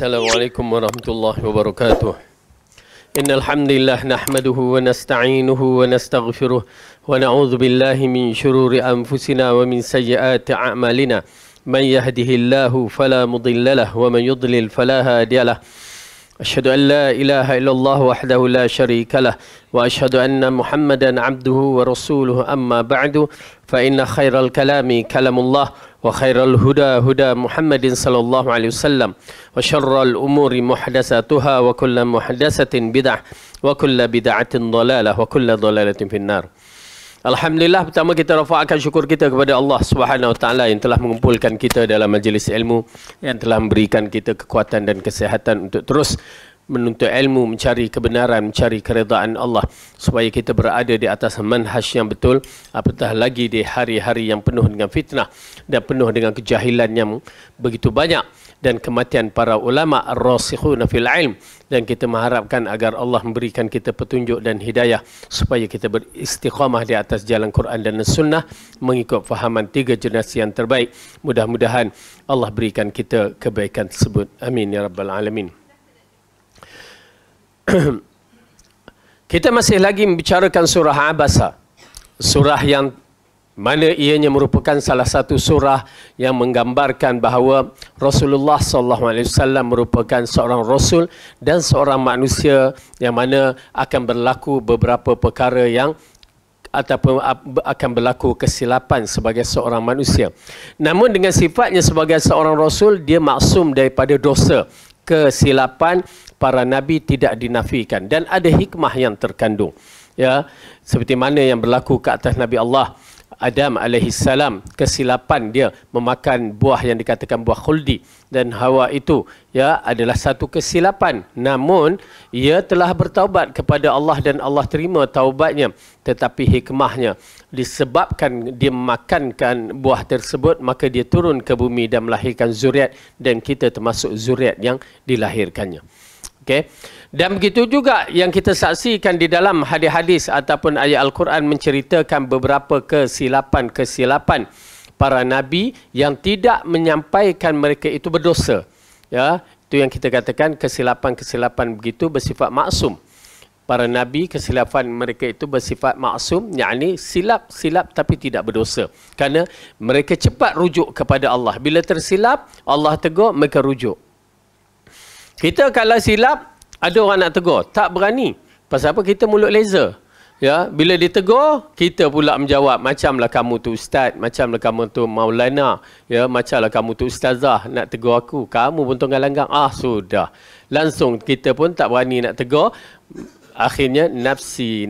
Assalamualaikum warahmatullahi wabarakatuh. Innal hamdalillah nahmaduhu wa nasta'inuhu wa nastaghfiruh wa na'udzu billahi min shururi anfusina wa min sayyiati a'malina. Man yahdihillahu fala mudilla lahu wa man yudlil fala hadiya lahu. Asyhadu an la ilaha illallah wahdahu la syarika lah wa asyhadu anna Muhammadan abduhu wa rasuluhu amma ba'du fa inna khairal kalami kalamullah wa khairal huda huda Muhammadin sallallahu alaihi wasallam wa syarral umuri muhdatsatuha wa kullu muhdatsatin bid'ah wa kullu bid'atin dhalalah wa kullu dhalalatin finnar. Alhamdulillah, pertama kita rafa'kan syukur kita kepada Allah Subhanahu Wa Taala yang telah mengumpulkan kita dalam majlis ilmu, yang telah memberikan kita kekuatan dan kesihatan untuk terus menuntut ilmu, mencari kebenaran, mencari keredaan Allah supaya kita berada di atas manhaj yang betul, apatah lagi di hari-hari yang penuh dengan fitnah dan penuh dengan kejahilan yang begitu banyak dan kematian para ulama ar-rasikhuna fil ilm, dan kita mengharapkan agar Allah memberikan kita petunjuk dan hidayah supaya kita beristiqamah di atas jalan Quran dan Sunnah mengikut fahaman tiga generasi yang terbaik. Mudah-mudahan Allah berikan kita kebaikan tersebut. Amin ya rabbal alamin. Kita masih lagi membicarakan surah Abasa, surah yang mana ianya merupakan salah satu surah yang menggambarkan bahawa Rasulullah SAW merupakan seorang Rasul dan seorang manusia yang mana akan berlaku beberapa perkara yang ataupun akan berlaku kesilapan sebagai seorang manusia. Namun dengan sifatnya sebagai seorang Rasul, dia maksum daripada dosa. Kesilapan para Nabi tidak dinafikan dan ada hikmah yang terkandung. Ya, seperti mana yang berlaku ke atas Nabi Allah Adam alaihissalam, kesilapan dia memakan buah yang dikatakan buah khuldi, dan Hawa itu ya adalah satu kesilapan. Namun ia telah bertaubat kepada Allah dan Allah terima taubatnya. Tetapi hikmahnya, disebabkan dia memakankan buah tersebut, maka dia turun ke bumi dan melahirkan zuriat, dan kita termasuk zuriat yang dilahirkannya. Okay. Dan begitu juga yang kita saksikan di dalam hadis-hadis ataupun ayat Al-Quran menceritakan beberapa kesilapan-kesilapan para Nabi yang tidak menyampaikan mereka itu berdosa. Ya, itu yang kita katakan kesilapan-kesilapan begitu bersifat maksum. Para Nabi, kesilapan mereka itu bersifat maksum, yakni silap tapi tidak berdosa. Kerana mereka cepat rujuk kepada Allah. Bila tersilap, Allah tegur, mereka rujuk. Kita kalau silap, ada orang nak tegur, tak berani. Pasal apa? Kita mulut laser. Ya, bila ditegur, kita pula menjawab, macamlah kamu tu ustaz, macamlah kamu tu maulana, ya, macamlah kamu tu ustazah nak tegur aku. Kamu pun tunggal langgang. Sudah. Langsung kita pun tak berani nak tegur. Akhirnya nafsi,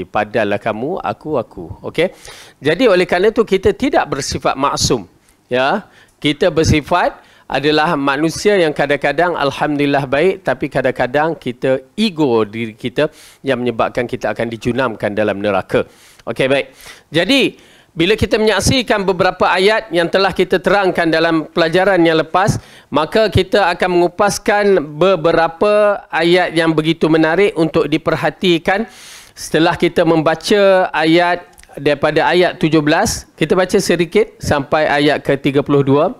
padahal kamu, aku. Okey. Jadi oleh kerana itu kita tidak bersifat maksum. Ya, kita bersifat adalah manusia yang kadang-kadang alhamdulillah baik, tapi kadang-kadang kita ego diri kita yang menyebabkan kita akan dijunamkan dalam neraka. Okey, baik. Jadi bila kita menyaksikan beberapa ayat yang telah kita terangkan dalam pelajaran yang lepas, maka kita akan mengupaskan beberapa ayat yang begitu menarik untuk diperhatikan. Setelah kita membaca ayat daripada ayat 17, kita baca sedikit sampai ayat ke-32.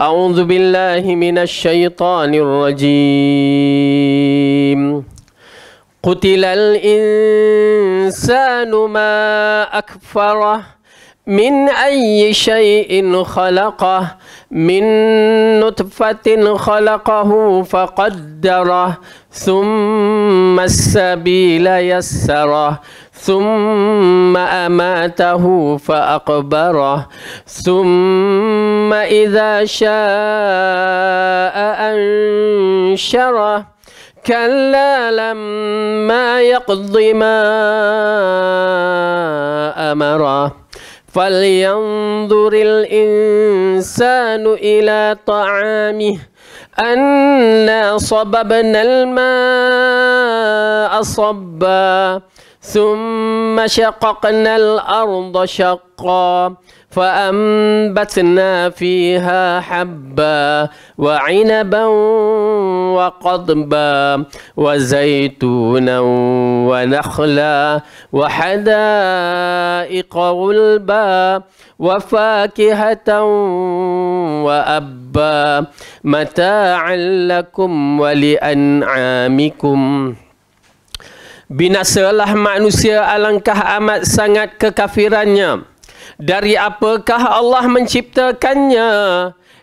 A'udzu billahi minasyaitonir rajim. Qutilal insanu ma akfarah min ayyi syai'in khalaqah min nutfatin khalaqahu faqaddarah thumma as-sabila yassarah ثم أماته فأقبره ثم إذا شاء أنشره كلا لما يقض ما أمره فلينظر الإنسان إلى طعامه أنا صببنا الماء صبا ثم شققنا الأرض شقا فأنبتنا فيها حبا وعنبا وقضبا وزيتونا ونخلا وحدائق غلبا وفاكهة وأبا متاعا لكم ولأنعامكم. Binasalah manusia, alangkah amat sangat kekafirannya. Dari apakah Allah menciptakannya?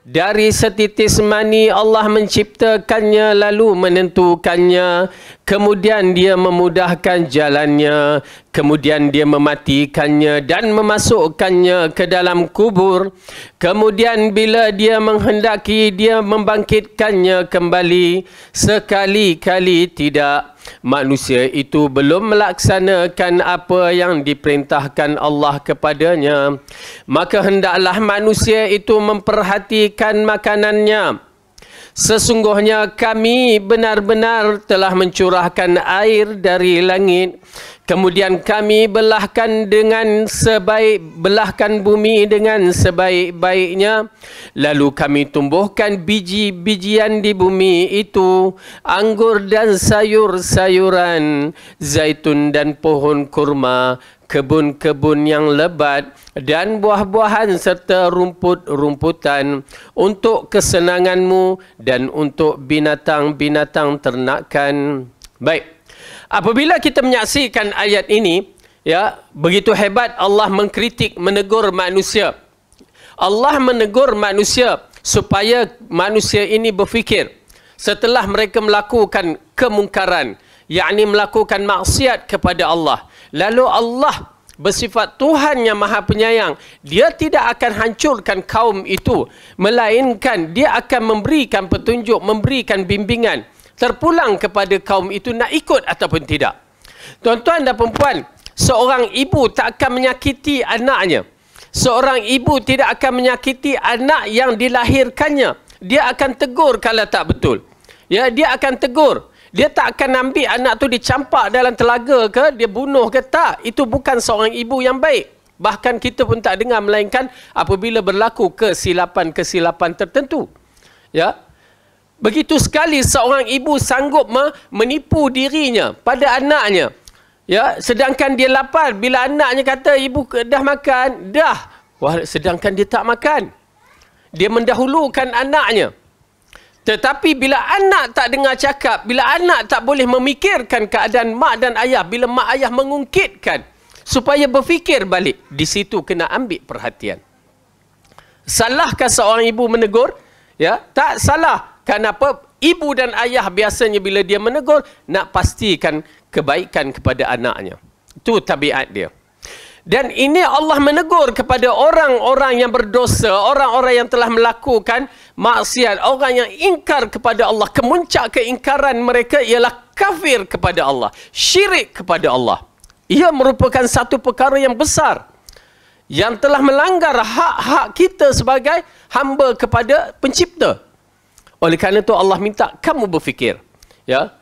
Dari setitis mani Allah menciptakannya, lalu menentukannya. Kemudian dia memudahkan jalannya. Kemudian dia mematikannya dan memasukkannya ke dalam kubur. Kemudian bila dia menghendaki, dia membangkitkannya kembali. Sekali-kali tidak. Manusia itu belum melaksanakan apa yang diperintahkan Allah kepadanya. Maka hendaklah manusia itu memperhatikan makanannya. Sesungguhnya kami benar-benar telah mencurahkan air dari langit. Kemudian kami belahkan bumi dengan sebaik-baiknya. Lalu kami tumbuhkan biji-bijian di bumi itu, anggur dan sayur-sayuran, zaitun dan pohon kurma, kebun-kebun yang lebat dan buah-buahan serta rumput-rumputan untuk kesenanganmu dan untuk binatang-binatang ternakan. Baik. Apabila kita menyaksikan ayat ini, ya, begitu hebat Allah mengkritik, menegur manusia. Allah menegur manusia supaya manusia ini berfikir setelah mereka melakukan kemungkaran, yakni melakukan maksiat kepada Allah. Lalu Allah bersifat Tuhan yang Maha Penyayang. Dia tidak akan hancurkan kaum itu, melainkan dia akan memberikan petunjuk, memberikan bimbingan, terpulang kepada kaum itu nak ikut ataupun tidak. Tuan-tuan dan perempuan, seorang ibu tak akan menyakiti anaknya. Seorang ibu tidak akan menyakiti anak yang dilahirkannya. Dia akan tegur kalau tak betul. Ya, dia akan tegur. Dia tak akan ambil anak tu dicampak dalam telaga ke, dia bunuh ke, tak. Itu bukan seorang ibu yang baik. Bahkan kita pun tak dengar, melainkan apabila berlaku kesilapan-kesilapan tertentu. Ya. Begitu sekali seorang ibu sanggup menipu dirinya pada anaknya. Ya, sedangkan dia lapar. Bila anaknya kata, ibu dah makan, dah. Wah, sedangkan dia tak makan. Dia mendahulukan anaknya. Tetapi bila anak tak dengar cakap, bila anak tak boleh memikirkan keadaan mak dan ayah, bila mak ayah mengungkitkan supaya berfikir balik, di situ kena ambil perhatian. Salahkah seorang ibu menegur? Ya, tak salah. Kenapa? Ibu dan ayah biasanya bila dia menegur, nak pastikan kebaikan kepada anaknya. Itu tabiat dia. Dan ini Allah menegur kepada orang-orang yang berdosa, orang-orang yang telah melakukan maksiat, orang yang ingkar kepada Allah. Kemuncak keingkaran mereka ialah kafir kepada Allah, syirik kepada Allah. Ia merupakan satu perkara yang besar, yang telah melanggar hak-hak kita sebagai hamba kepada pencipta. Oleh kerana itu Allah minta kamu berfikir. Ya,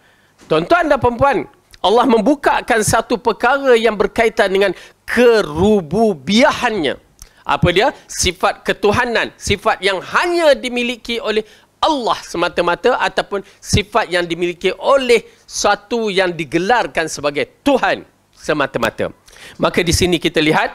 tuan-tuan dan perempuan, Allah membukakan satu perkara yang berkaitan dengan kerububiahannya. Apa dia? Sifat ketuhanan, sifat yang hanya dimiliki oleh Allah semata-mata, ataupun sifat yang dimiliki oleh satu yang digelarkan sebagai Tuhan semata-mata. Maka di sini kita lihat,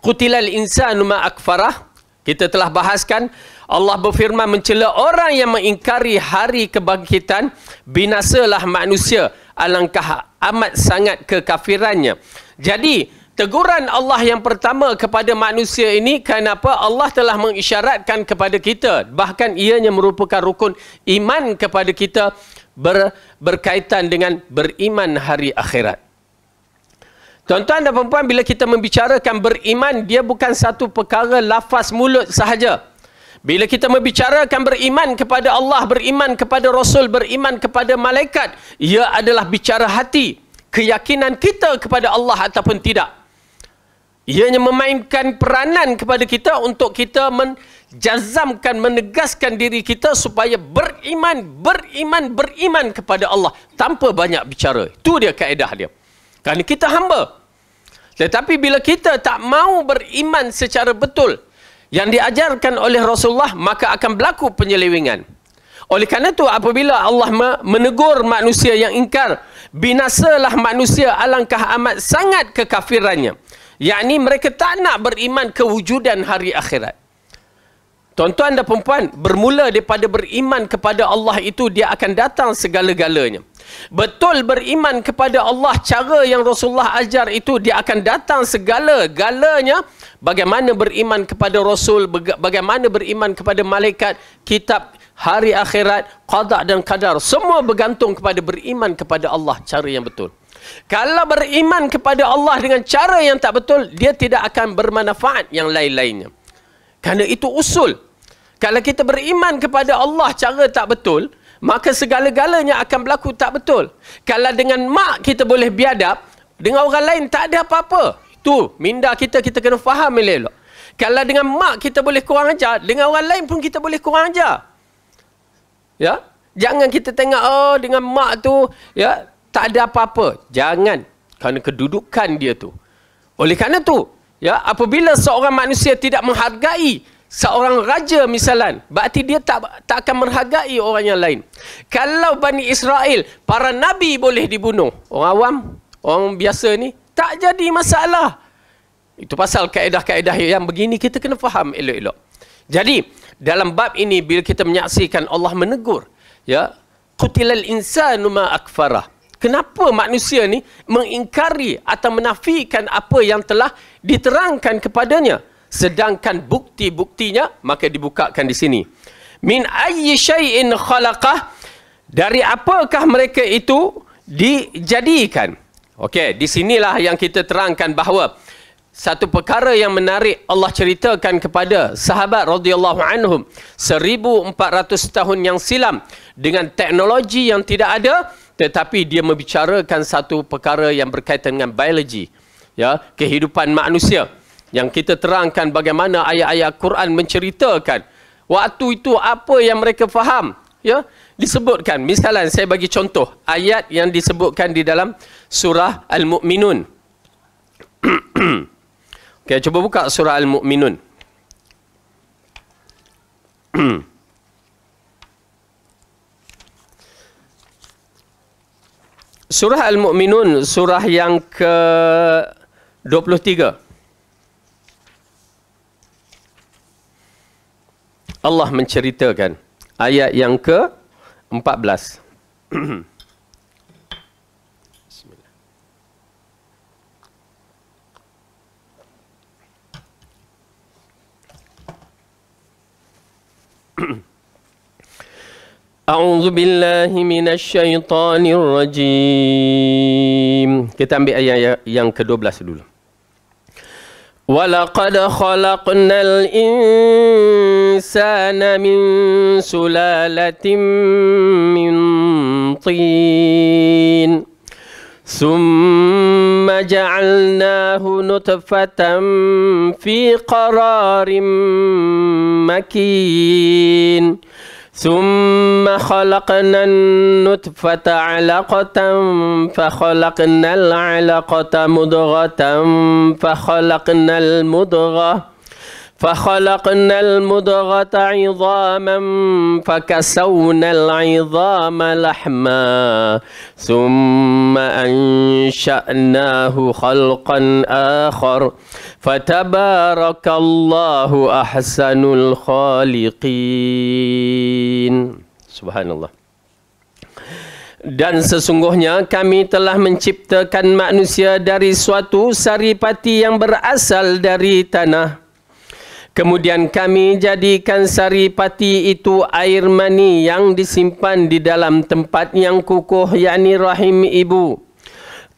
qutilal insanu ma akfarah. Kita telah bahaskan, Allah berfirman mencela orang yang mengingkari hari kebangkitan. Binasalah manusia, alangkah amat sangat kekafirannya. Jadi, teguran Allah yang pertama kepada manusia ini, kenapa Allah telah mengisyaratkan kepada kita, bahkan ianya merupakan rukun iman kepada kita, berkaitan dengan beriman hari akhirat. Tuan-tuan dan perempuan, bila kita membicarakan beriman, dia bukan satu perkara lafaz mulut sahaja. Bila kita membicarakan beriman kepada Allah, beriman kepada Rasul, beriman kepada malaikat, ia adalah bicara hati, keyakinan kita kepada Allah ataupun tidak. Ianya memainkan peranan kepada kita untuk kita menjazamkan, menegaskan diri kita supaya beriman kepada Allah tanpa banyak bicara. Itu dia kaedah dia. Kerana kita hamba. Tetapi bila kita tak mau beriman secara betul yang diajarkan oleh Rasulullah, maka akan berlaku penyelewengan. Oleh kerana itu, apabila Allah menegur manusia yang ingkar, binasalah manusia, alangkah amat sangat kekafirannya. Yakni mereka tak nak beriman kewujudan hari akhirat. Tuan-tuan dan perempuan, bermula daripada beriman kepada Allah itu, dia akan datang segala-galanya. Betul beriman kepada Allah, cara yang Rasulullah ajar itu, dia akan datang segala-galanya. Bagaimana beriman kepada Rasul, bagaimana beriman kepada malaikat, kitab, hari akhirat, qada dan qadar. Semua bergantung kepada beriman kepada Allah, cara yang betul. Kalau beriman kepada Allah dengan cara yang tak betul, dia tidak akan bermanfaat yang lain-lainnya. Kerana itu usul. Kalau kita beriman kepada Allah cara tak betul, maka segala-galanya akan berlaku tak betul. Kalau dengan mak kita boleh biadab, dengan orang lain tak ada apa-apa. Itu minda kita kena faham elok. Kalau dengan mak kita boleh kurang ajar, dengan orang lain pun kita boleh kurang ajar. Ya? Jangan kita tengok, oh dengan mak tu, ya, tak ada apa-apa. Jangan. Kerana kedudukan dia tu. Oleh kerana tu, ya, apabila seorang manusia tidak menghargai seorang raja misalan, berarti dia tak akan menghargai orang yang lain. Kalau Bani Israel, para nabi boleh dibunuh, orang awam, orang biasa ni, tak jadi masalah. Itu pasal kaedah-kaedah yang begini kita kena faham elok-elok. Jadi, dalam bab ini bila kita menyaksikan Allah menegur, ya, qutilal insanu ma akfarah. Kenapa manusia ni mengingkari atau menafikan apa yang telah diterangkan kepadanya? Sedangkan bukti-buktinya, maka dibukakan di sini. Min ayyi syai'in khalaqah, dari apakah mereka itu dijadikan? Okey, di sinilah yang kita terangkan bahawa satu perkara yang menarik Allah ceritakan kepada sahabat radhiyallahu anhum 1400 tahun yang silam dengan teknologi yang tidak ada, tetapi dia membicarakan satu perkara yang berkaitan dengan biologi, ya, kehidupan manusia. Yang kita terangkan bagaimana ayat-ayat Quran menceritakan waktu itu apa yang mereka faham, ya, disebutkan. Misalnya saya bagi contoh ayat yang disebutkan di dalam surah Al-Mu'minun. Okey, cuba buka surah Al-Mu'minun. Surah Al-Mu'minun, surah yang ke-23. Allah menceritakan ayat yang ke-14. Bismillah. A'udzu billahi minasy syaithanir rajim. Kita ambil ayat yang ke-12 dulu. وَلَقَدْ خَلَقْنَا الْإِنسَانَ مِنْ سُلَالَةٍ مِنْ طِينٍ ثُمَّ جَعَلْنَاهُ نُطْفَةً فِي قَرَارٍ مَكِينٍ ثم خلقنا النطفة علقة فخلقنا العلقة مضغة فخلقنا المضغة عظاما فكسونا العظام لحما ثم أنشأناه خلقا آخر فتبارك الله أحسن الخالقين. Subhanallah. Dan sesungguhnya kami telah menciptakan manusia dari suatu saripati yang berasal dari tanah. Kemudian kami jadikan saripati itu air mani yang disimpan di dalam tempat yang kukuh, yakni rahim ibu.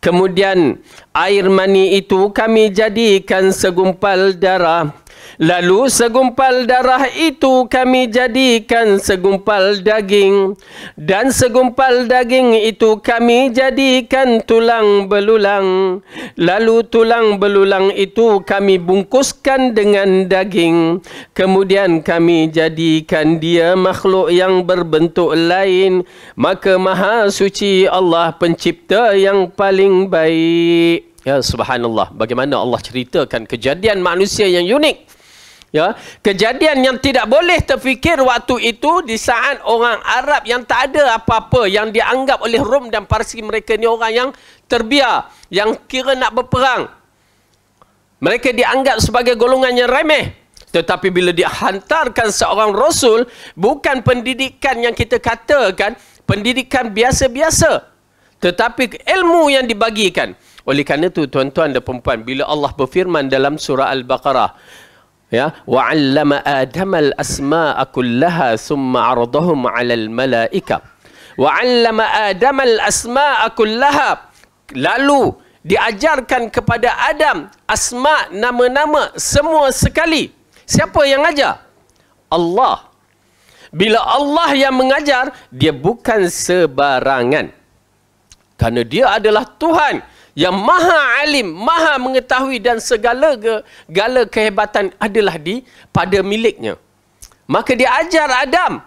Kemudian air mani itu kami jadikan segumpal darah. Lalu segumpal darah itu kami jadikan segumpal daging. Dan segumpal daging itu kami jadikan tulang belulang. Lalu tulang belulang itu kami bungkuskan dengan daging. Kemudian kami jadikan dia makhluk yang berbentuk lain. Maka Maha Suci Allah Pencipta yang paling baik. Ya, subhanallah. Bagaimana Allah ceritakan kejadian manusia yang unik. Ya, kejadian yang tidak boleh terfikir waktu itu di saat orang Arab yang tak ada apa-apa, yang dianggap oleh Rom dan Parsi, mereka ni orang yang terbiar, yang kira nak berperang. Mereka dianggap sebagai golongan yang remeh. Tetapi bila dihantarkan seorang Rasul, bukan pendidikan yang kita katakan, pendidikan biasa-biasa. Tetapi ilmu yang dibagikan. Oleh kerana itu, tuan-tuan dan perempuan, bila Allah berfirman dalam surah Al-Baqarah, ya, wa 'allama Adama al-asma'a kullaha thumma 'aradahum 'alal malaika. Wa 'allama Adama al-asma'a kullaha. Lalu diajarkan kepada Adam asma, nama-nama semua sekali. Siapa yang ajar? Allah. Bila Allah yang mengajar, dia bukan sebarangan. Kerana dia adalah Tuhan yang maha alim, maha mengetahui, dan segala kehebatan adalah pada miliknya. Maka dia ajar Adam,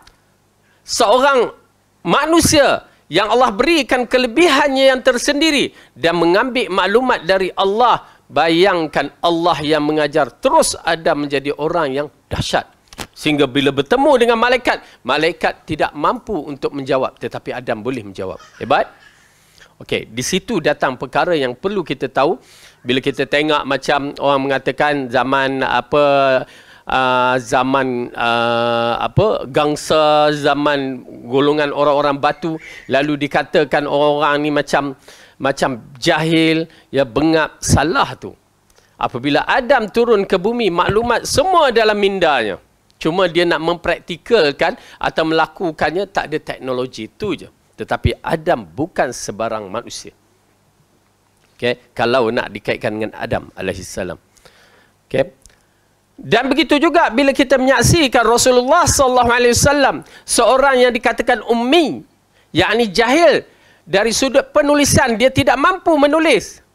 seorang manusia yang Allah berikan kelebihannya yang tersendiri, dan mengambil maklumat dari Allah. Bayangkan Allah yang mengajar, terus Adam menjadi orang yang dahsyat. Sehingga bila bertemu dengan malaikat, malaikat tidak mampu untuk menjawab, tetapi Adam boleh menjawab. Hebat? Okey, di situ datang perkara yang perlu kita tahu. Bila kita tengok macam orang mengatakan zaman gangsa, zaman golongan orang-orang batu, lalu dikatakan orang ni macam jahil, ya, bengap, salah tu. Apabila Adam turun ke bumi, maklumat semua dalam mindanya. Cuma dia nak mempraktikalkan atau melakukannya, tak ada teknologi itu je. Tetapi Adam bukan sebarang manusia. Okay? Kalau nak dikaitkan dengan Adam alaihissalam. Okay? Dan begitu juga bila kita menyaksikan Rasulullah SAW, seorang yang dikatakan ummi, yakni jahil dari sudut penulisan, dia tidak mampu menulis.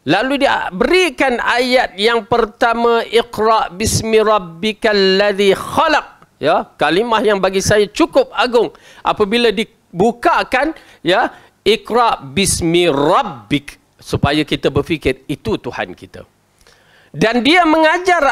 Lalu dia berikan ayat yang pertama, Iqra bismi rabbikal ladzi khalaq. Ya, kalimah yang bagi saya cukup agung. Apabila dibukakan, ya, Iqra bismi rabbik, supaya kita berfikir itu Tuhan kita. Dan dia mengajar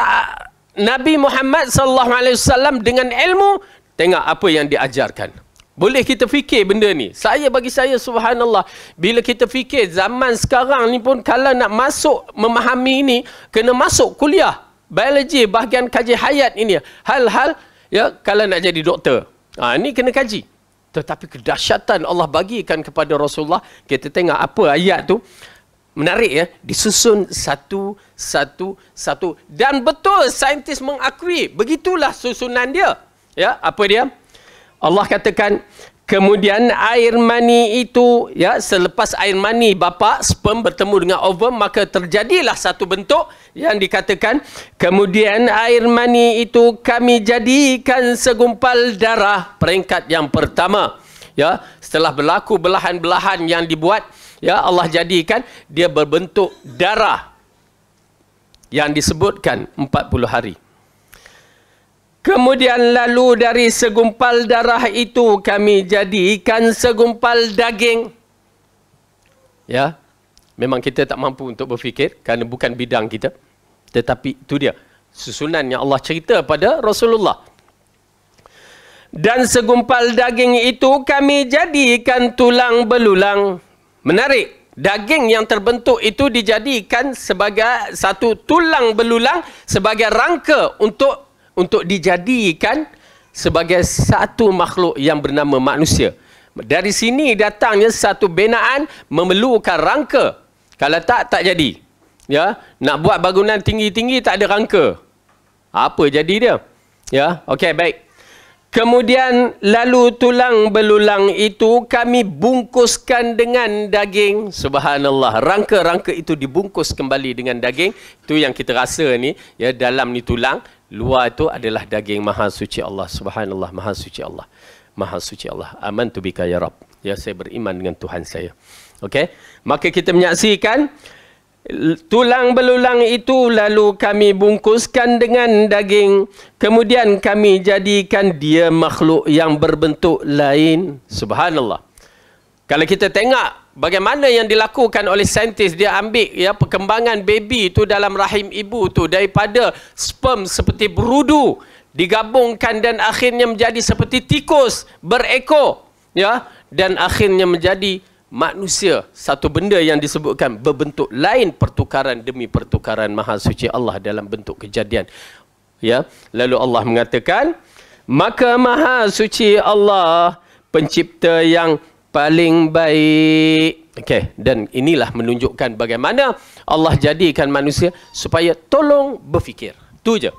Nabi Muhammad SAW dengan ilmu. Tengok apa yang diajarkan. Boleh kita fikir benda ni. Bagi saya subhanallah, bila kita fikir zaman sekarang ni pun, kalau nak masuk memahami ini, kena masuk kuliah biologi, bahagian kaji hayat ini. Hal-hal, ya, kalau nak jadi doktor. Ini kena kaji. Tetapi kedahsyatan Allah bagikan kepada Rasulullah, kita tengok apa ayat tu. Menarik, ya, disusun satu. Dan betul saintis mengakui, begitulah susunan dia. Ya, apa dia? Allah katakan, kemudian air mani itu, ya, selepas air mani bapa, sperm bertemu dengan ovum, maka terjadilah satu bentuk yang dikatakan, kemudian air mani itu kami jadikan segumpal darah. Peringkat yang pertama, ya, setelah berlaku belahan-belahan yang dibuat, ya, Allah jadikan dia berbentuk darah yang disebutkan 40 hari. Kemudian lalu dari segumpal darah itu kami jadikan segumpal daging. Ya, memang kita tak mampu untuk berfikir kerana bukan bidang kita. Tetapi itu dia susunan yang Allah cerita pada Rasulullah. Dan segumpal daging itu kami jadikan tulang belulang. Menarik. Daging yang terbentuk itu dijadikan sebagai satu tulang belulang, sebagai rangka untuk dijadikan sebagai satu makhluk yang bernama manusia. Dari sini datangnya satu binaan memerlukan rangka. Kalau tak jadi. Ya, nak buat bangunan tinggi-tinggi tak ada rangka. Apa jadi dia? Ya, okey, baik. Kemudian lalu tulang belulang itu kami bungkuskan dengan daging. Subhanallah. Rangka-rangka itu dibungkus kembali dengan daging. Itu yang kita rasa ni, ya, dalam ni tulang, luar itu adalah daging. Maha suci Allah. Subhanallah. Maha suci Allah. Maha suci Allah. Amantu bika ya Rabb. Ya, saya beriman dengan Tuhan saya. Okey. Maka kita menyaksikan tulang belulang itu lalu kami bungkuskan dengan daging. Kemudian kami jadikan dia makhluk yang berbentuk lain. Subhanallah. Kalau kita tengok bagaimana yang dilakukan oleh saintis, dia ambil, ya, perkembangan baby itu dalam rahim ibu tu daripada sperm seperti berudu, digabungkan dan akhirnya menjadi seperti tikus berekor, ya, dan akhirnya menjadi manusia, satu benda yang disebutkan berbentuk lain, pertukaran demi pertukaran. Maha suci Allah dalam bentuk kejadian. Ya, lalu Allah mengatakan, maka maha suci Allah, pencipta yang paling baik. Okey, dan inilah menunjukkan bagaimana Allah jadikan manusia supaya tolong berfikir. Tu je.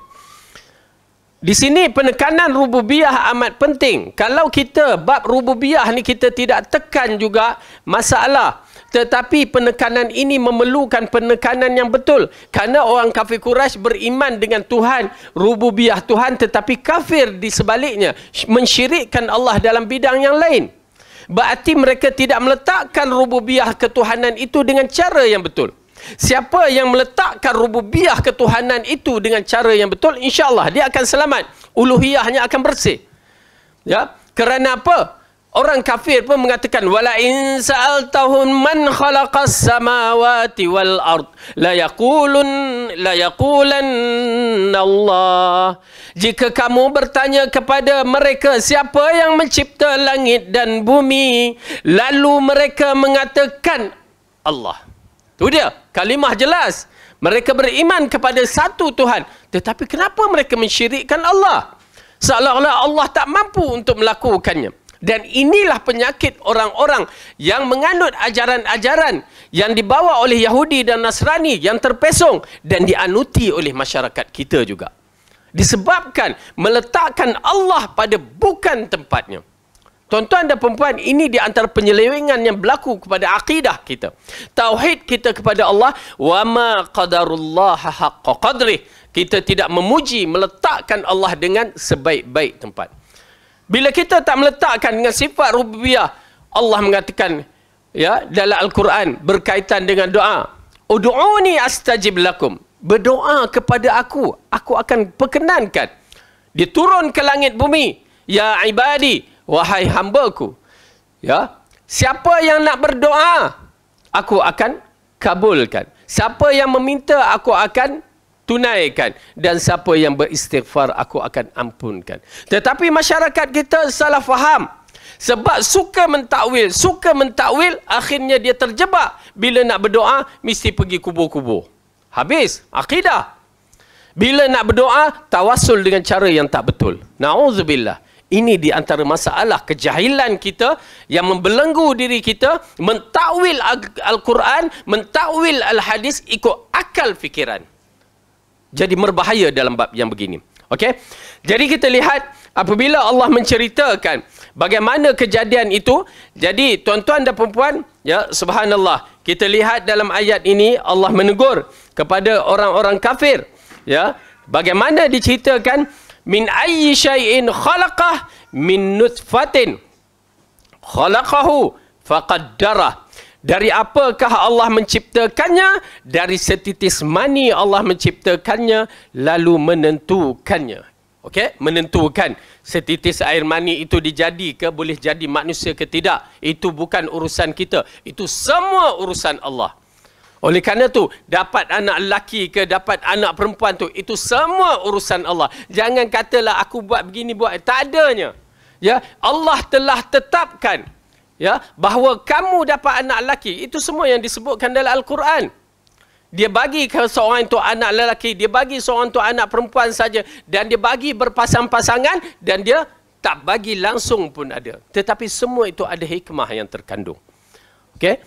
Di sini penekanan rububiyah amat penting. Kalau kita bab rububiyah ni kita tidak tekan juga masalah. Tetapi penekanan ini memerlukan penekanan yang betul. Kerana orang kafir Quraisy beriman dengan Tuhan, rububiyah Tuhan, tetapi kafir di sebaliknya, mensyirikkan Allah dalam bidang yang lain. Berarti mereka tidak meletakkan rububiyah ketuhanan itu dengan cara yang betul. Siapa yang meletakkan rububiyah ketuhanan itu dengan cara yang betul, insya-Allah dia akan selamat. Uluhiyahnya akan bersih. Ya, kerana apa? Orang kafir pun mengatakan, wala in sa'altahum man khalaqas samawati wal ard la yaqulan Allah. Jika kamu bertanya kepada mereka siapa yang mencipta langit dan bumi, lalu mereka mengatakan Allah. Tu dia, kalimah jelas. Mereka beriman kepada satu Tuhan. Tetapi kenapa mereka mensyirikkan Allah? Seolah-olah Allah tak mampu untuk melakukannya. Dan inilah penyakit orang-orang yang menganut ajaran-ajaran yang dibawa oleh Yahudi dan Nasrani yang terpesong dan dianuti oleh masyarakat kita juga. Disebabkan meletakkan Allah pada bukan tempatnya. Tuan-tuan dan perempuan, ini di antara penyelewengan yang berlaku kepada akidah kita. Tauhid kita kepada Allah, wa ma qadarullaha haqqa qadrih. Kita tidak memuji, meletakkan Allah dengan sebaik-baik tempat. Bila kita tak meletakkan dengan sifat rububiyah, Allah mengatakan ya dalam Al-Quran berkaitan dengan doa, ud'uni astajib lakum. Berdoa kepada aku akan perkenankan. Dia turun ke langit bumi, ya ibadi, wahai hambaku. Ya, siapa yang nak berdoa, aku akan kabulkan. Siapa yang meminta, aku akan tunaikan. Dan siapa yang beristighfar, aku akan ampunkan. Tetapi masyarakat kita salah faham. Sebab suka mentakwil, akhirnya dia terjebak. Bila nak berdoa, mesti pergi kubur-kubur. Habis, akidah. Bila nak berdoa, tawassul dengan cara yang tak betul. Na'udzubillah. Ini di antara masalah kejahilan kita yang membelenggu diri kita, mentakwil Al-Quran, mentakwil Al-Hadis ikut akal fikiran. Jadi berbahaya dalam bab yang begini. Okey? Jadi kita lihat apabila Allah menceritakan bagaimana kejadian itu, jadi tuan-tuan dan perempuan, ya subhanallah, kita lihat dalam ayat ini Allah menegur kepada orang-orang kafir, ya, bagaimana diceritakan min ayyi syai'in khalaqah min nutfatin khalaqahu faqaddarah. Dari apakah Allah menciptakannya? Dari setitis mani Allah menciptakannya lalu menentukannya. Okey, menentukan setitis air mani itu boleh jadi manusia ke tidak. Itu bukan urusan kita. Itu semua urusan Allah. Oleh kerana tu, dapat anak lelaki ke dapat anak perempuan tu, itu semua urusan Allah. Jangan katalah aku buat begini, buat. Tak adanya. Ya, Allah telah tetapkan ya bahawa kamu dapat anak lelaki. Itu semua yang disebutkan dalam Al-Quran. Dia bagi ke seorang itu anak lelaki, dia bagi seorang itu anak perempuan saja, dan dia bagi berpasang-pasangan, dan dia tak bagi langsung pun ada. Tetapi semua itu ada hikmah yang terkandung. Okey?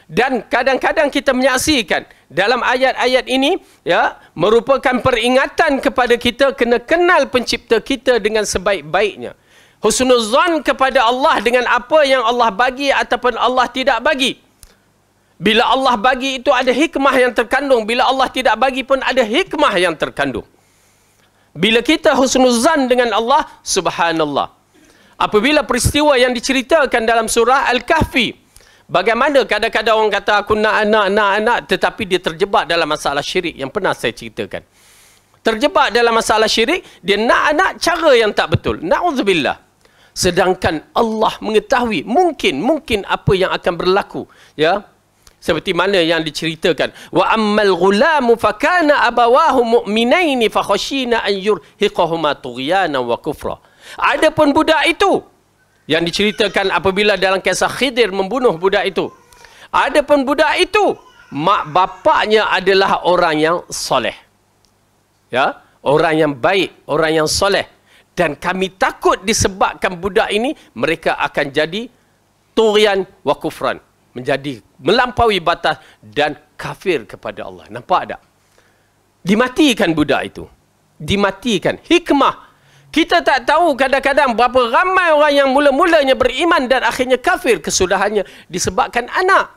Dan kadang-kadang kita menyaksikan dalam ayat-ayat ini ya merupakan peringatan kepada kita kena kenal pencipta kita dengan sebaik-baiknya. Husnuzan kepada Allah dengan apa yang Allah bagi ataupun Allah tidak bagi. Bila Allah bagi itu ada hikmah yang terkandung, bila Allah tidak bagi pun ada hikmah yang terkandung. Bila kita husnuzan dengan Allah, subhanallah. Apabila peristiwa yang diceritakan dalam surah Al-Kahfi, bagaimana kadang-kadang orang kata aku nak anak, tetapi dia terjebak dalam masalah syirik yang pernah saya ceritakan. Terjebak dalam masalah syirik, dia nak anak cara yang tak betul. Na'udzubillah. Sedangkan Allah mengetahui mungkin apa yang akan berlaku. Ya, seperti mana yang diceritakan. Wa ammal ghulamu fakana abawahu mu'minaini fakhashina an yurhiqahuma tughyana wa kufra. Adapun budak itu yang diceritakan apabila dalam kisah Khidir membunuh budak itu. Adapun budak itu, mak bapaknya adalah orang yang soleh. Ya, orang yang baik, orang yang soleh. Dan kami takut disebabkan budak ini, mereka akan jadi tughyan wa kufran. Menjadi melampaui batas dan kafir kepada Allah. Nampak tak? Dimatikan budak itu. Dimatikan. Hikmah. Kita tak tahu kadang-kadang berapa ramai orang yang mula-mulanya beriman dan akhirnya kafir kesudahannya disebabkan anak.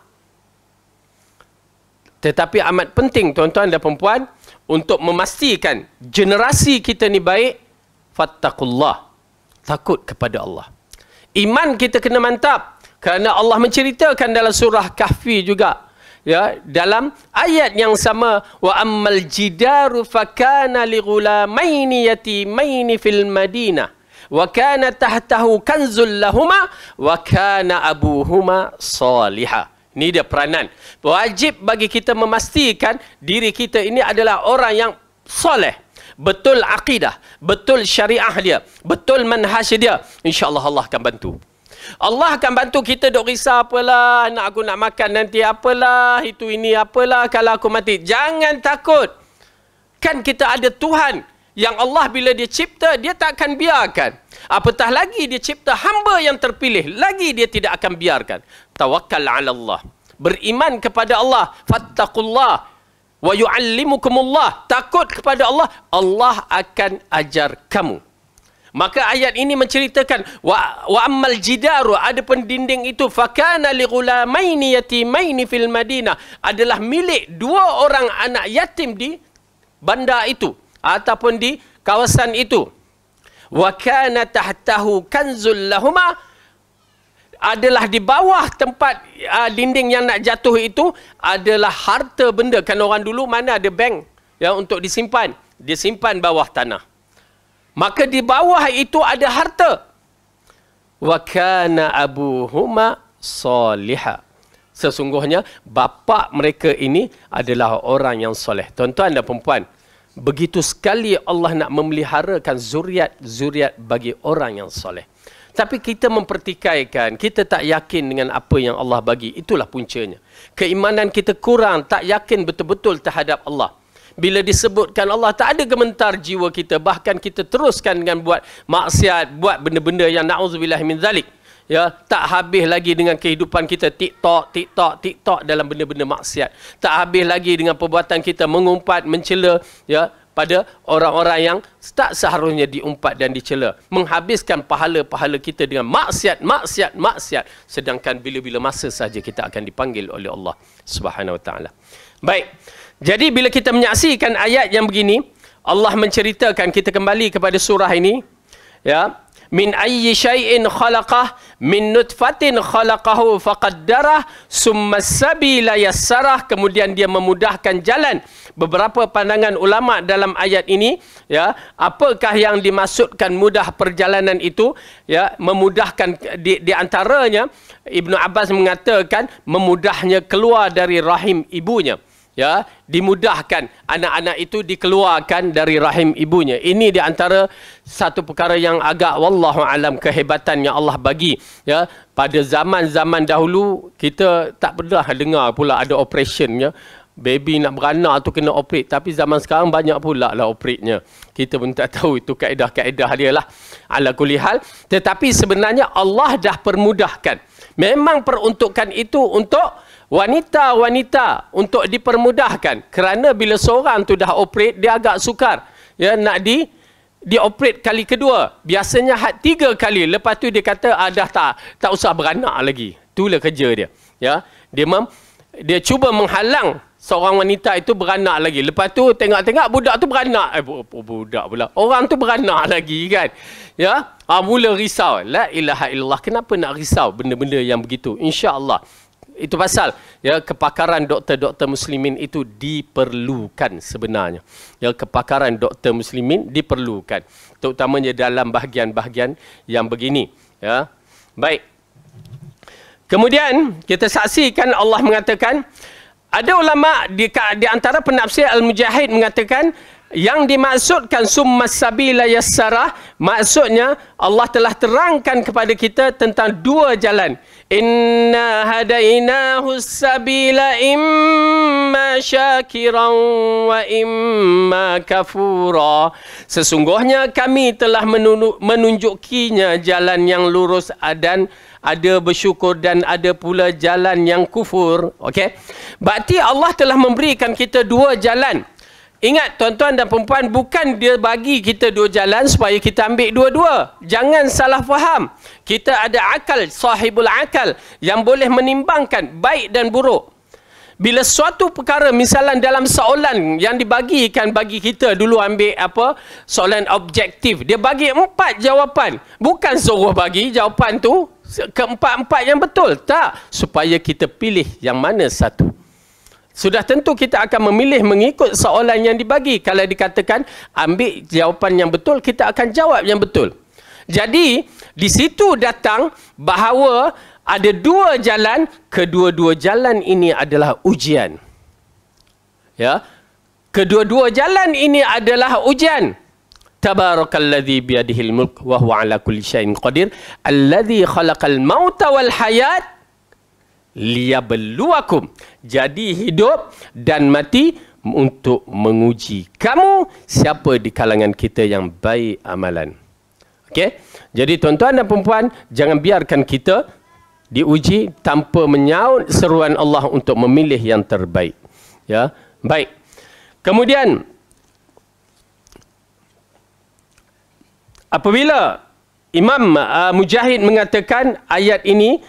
Tetapi amat penting tuan-tuan dan perempuan untuk memastikan generasi kita ni baik, fattaqullah. Takut kepada Allah. Iman kita kena mantap kerana Allah menceritakan dalam surah Kahfi juga. Ya, dalam ayat yang sama, wa ammal jidaru fakana lighulamaini yatimaini fil Madinah wa kana tahtahu kanzul lahuma wa kana abuhuma salihah. Ini dia peranan. Wajib bagi kita memastikan diri kita ini adalah orang yang soleh, betul akidah, betul syariah dia, betul manhaj dia. InsyaAllah Allah akan bantu. Allah akan bantu kita duk risau apalah, anak aku nak makan nanti apalah, itu ini apalah kalau aku mati. Jangan takut. Kan kita ada Tuhan yang Allah bila dia cipta, dia tak akan biarkan. Apatah lagi dia cipta hamba yang terpilih, lagi dia tidak akan biarkan. Tawakkal ala Allah. Beriman kepada Allah. Fattaqullah. Wa yu'allimukumullah. Takut kepada Allah. Allah akan ajar kamu. Maka ayat ini menceritakan wa ammal jidaru, adapun dinding itu fakana lighulamaini yatimaini fil Madinah, adalah milik dua orang anak yatim di bandar itu ataupun di kawasan itu. Wa kana tahtahu kanzul lahuma, adalah di bawah tempat dinding yang nak jatuh itu adalah harta benda. Kan orang dulu mana ada bank ya untuk disimpan, dia simpan bawah tanah. Maka di bawah itu ada harta. Wa kana abuhuma salihah. Sesungguhnya bapa mereka ini adalah orang yang soleh. Tuan-tuan dan perempuan, begitu sekali Allah nak memeliharakan zuriat bagi orang yang soleh. Tapi kita mempertikaikan, kita tak yakin dengan apa yang Allah bagi. Itulah puncanya. Keimanan kita kurang, tak yakin betul-betul terhadap Allah. Bila disebutkan Allah, tak ada gementar jiwa kita. Bahkan kita teruskan dengan buat maksiat, buat benda-benda yang na'udzubillah min zalik. Ya, tak habis lagi dengan kehidupan kita TikTok dalam benda-benda maksiat. Tak habis lagi dengan perbuatan kita mengumpat, mencela ya pada orang-orang yang tak seharusnya diumpat dan dicela. Menghabiskan pahala-pahala kita dengan maksiat. Sedangkan bila-bila masa saja kita akan dipanggil oleh Allah Subhanahu Wa Taala. Baik. Jadi bila kita menyaksikan ayat yang begini, Allah menceritakan, kita kembali kepada surah ini, ya, min ayyi syai'in khalaqah min nutfatin khalaqahu faqaddarah summa sabila yassarah. Kemudian dia memudahkan jalan. Beberapa pandangan ulama dalam ayat ini, ya, apakah yang dimaksudkan mudah perjalanan itu? Ya, memudahkan di antaranya Ibnu Abbas mengatakan memudahnya keluar dari rahim ibunya. Ya, dimudahkan anak-anak itu dikeluarkan dari rahim ibunya. Ini di antara satu perkara yang agak wallahu alam kehebatan yang Allah bagi. Ya, pada zaman-zaman dahulu kita tak pernah dengar pula ada operationnya. Baby nak beranak tu kena operate. Tapi zaman sekarang banyak pula lah operate-nya. Kita pun tak tahu itu kaedah-kaedah dia lah. Ala kulli hal. Tetapi sebenarnya Allah dah permudahkan. Memang peruntukan itu untuk wanita-wanita, untuk dipermudahkan. Kerana bila seorang tu dah operate, dia agak sukar. Ya, nak dioperate kali kedua. Biasanya 3 kali. Lepas tu dia kata, dah tak usah beranak lagi. Itulah kerja dia. Ya, dia cuba menghalang seorang wanita itu beranak lagi. Lepas tu tengok-tengok budak tu beranak. Budak pula. Orang tu beranak lagi kan. Ya, mula risau. La ilaha illallah. Kenapa nak risau benda-benda yang begitu? InsyaAllah. Itu pasal ya kepakaran doktor-doktor muslimin itu diperlukan sebenarnya. Ya, kepakaran doktor muslimin diperlukan, terutamanya dalam bahagian-bahagian yang begini, ya. Baik. Kemudian kita saksikan Allah mengatakan, ada ulama di antara penafsir Al-Mujahid mengatakan yang dimaksudkan summa sabila yassarah, maksudnya Allah telah terangkan kepada kita tentang 2 jalan. Inna hadainahu sabila imma syakiran wa imma kafura. Sesungguhnya kami telah menunjukinya jalan yang lurus dan ada bersyukur dan ada pula jalan yang kufur. Okey. Berarti Allah telah memberikan kita dua jalan. Ingat tuan-tuan dan perempuan, bukan dia bagi kita dua jalan supaya kita ambil dua-dua. Jangan salah faham. Kita ada akal, sahibul akal, yang boleh menimbangkan baik dan buruk. Bila suatu perkara, misalnya dalam soalan yang dibagikan bagi kita, dulu ambil apa? Soalan objektif. Dia bagi 4 jawapan. Bukan suruh bagi jawapan tu keempat-empat yang betul. Tak. Supaya kita pilih yang mana satu. Sudah tentu kita akan memilih mengikut soalan yang dibagi. Kalau dikatakan ambil jawapan yang betul, kita akan jawab yang betul. Jadi, di situ datang bahawa ada dua jalan, kedua-dua jalan ini adalah ujian. Ya. Kedua-dua jalan ini adalah ujian. Tabarakalladzi biyadihil mulk wa huwa ala kulli syai'in qadir, alladzi khalaqal mauta wal hayat liyabluwakum. Jadi hidup dan mati untuk menguji kamu siapa di kalangan kita yang baik amalan. Okey. Jadi tuan-tuan dan perempuan, jangan biarkan kita diuji tanpa menyaut seruan Allah untuk memilih yang terbaik. Ya, baik. Kemudian apabila Imam Mujahid mengatakan ayat ini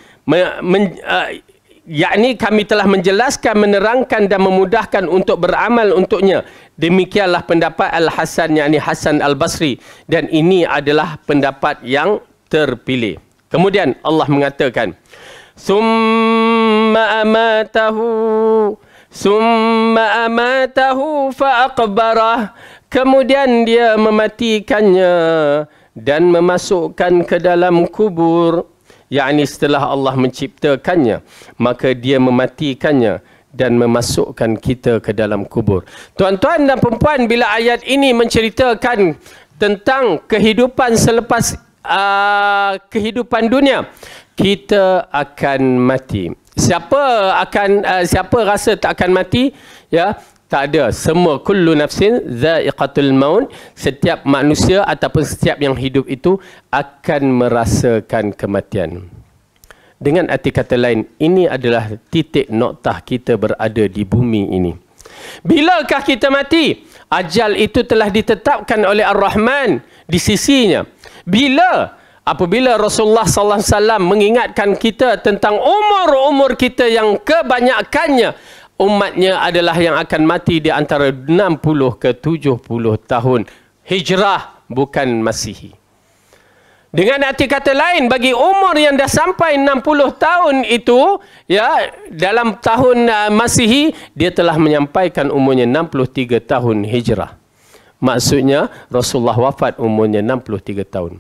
yakni kami telah menjelaskan, menerangkan dan memudahkan untuk beramal untuknya. Demikianlah pendapat Al-Hasan, yakni Hasan Al-Basri, dan ini adalah pendapat yang terpilih. Kemudian Allah mengatakan, summa amatahu fa'aqbarah. Kemudian dia mematikannya dan memasukkan ke dalam kubur. Yakni setelah Allah menciptakannya, maka dia mematikannya dan memasukkan kita ke dalam kubur. Tuan-tuan dan perempuan, bila ayat ini menceritakan tentang kehidupan selepas kehidupan dunia, kita akan mati. Siapa rasa tak akan mati? Ya, tak ada. Semua kullu nafsin dha'iqatul maut. Setiap manusia ataupun setiap yang hidup itu akan merasakan kematian. Dengan arti kata lain, ini adalah titik noktah kita berada di bumi ini. Bilakah kita mati? Ajal itu telah ditetapkan oleh Ar-Rahman di sisinya. Bila? Apabila Rasulullah SAW mengingatkan kita tentang umur-umur kita yang kebanyakannya umatnya adalah yang akan mati di antara 60 ke 70 tahun hijrah, bukan Masihi. Dengan arti kata lain, bagi umur yang dah sampai 60 tahun itu, ya, dalam tahun Masihi, dia telah menyampaikan umurnya 63 tahun hijrah. Maksudnya Rasulullah wafat umurnya 63 tahun.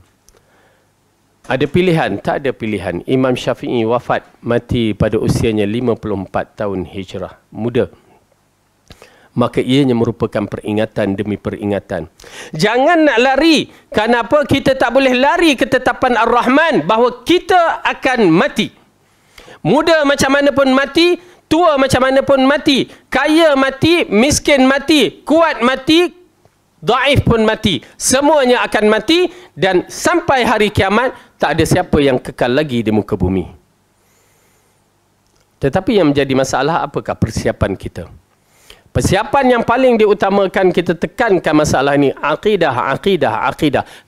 Ada pilihan? Tak ada pilihan. Imam Syafi'i wafat mati pada usianya 54 tahun hijrah. Muda. Maka ianya merupakan peringatan demi peringatan. Jangan nak lari. Kenapa kita tak boleh lari ketetapan Ar-Rahman bahawa kita akan mati? Muda macam mana pun mati, tua macam mana pun mati, kaya mati, miskin mati, kuat mati, dhaif pun mati. Semuanya akan mati dan sampai hari kiamat tak ada siapa yang kekal lagi di muka bumi. Tetapi yang menjadi masalah, apakah persiapan kita? Persiapan yang paling diutamakan kita tekankan masalah ini, akidah.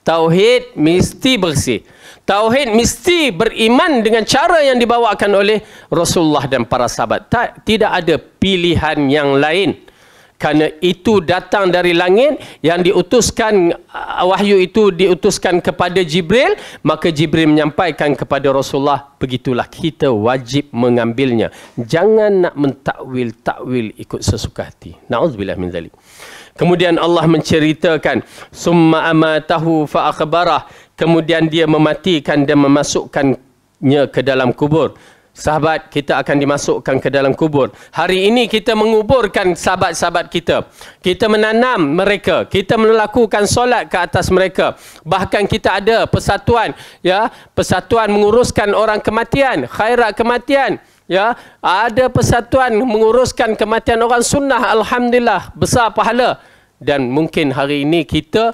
Tauhid mesti bersih. Tauhid mesti beriman dengan cara yang dibawakan oleh Rasulullah dan para sahabat. Tidak ada pilihan yang lain. Kerana itu datang dari langit, yang diutuskan, wahyu itu diutuskan kepada Jibril, maka Jibril menyampaikan kepada Rasulullah, begitulah kita wajib mengambilnya. Jangan nak mentakwil ikut sesuka hati. Na'udzubillah min zalik. Kemudian Allah menceritakan, summa amatahu fa akhbarah. Kemudian dia mematikan dan memasukkannya ke dalam kubur. Sahabat, kita akan dimasukkan ke dalam kubur. Hari ini kita menguburkan sahabat-sahabat kita. Kita menanam mereka. Kita melakukan solat ke atas mereka. Bahkan kita ada persatuan, ya, persatuan menguruskan orang kematian, khairat kematian. ya, ada persatuan menguruskan kematian orang sunnah, alhamdulillah, besar pahala. Dan mungkin hari ini kita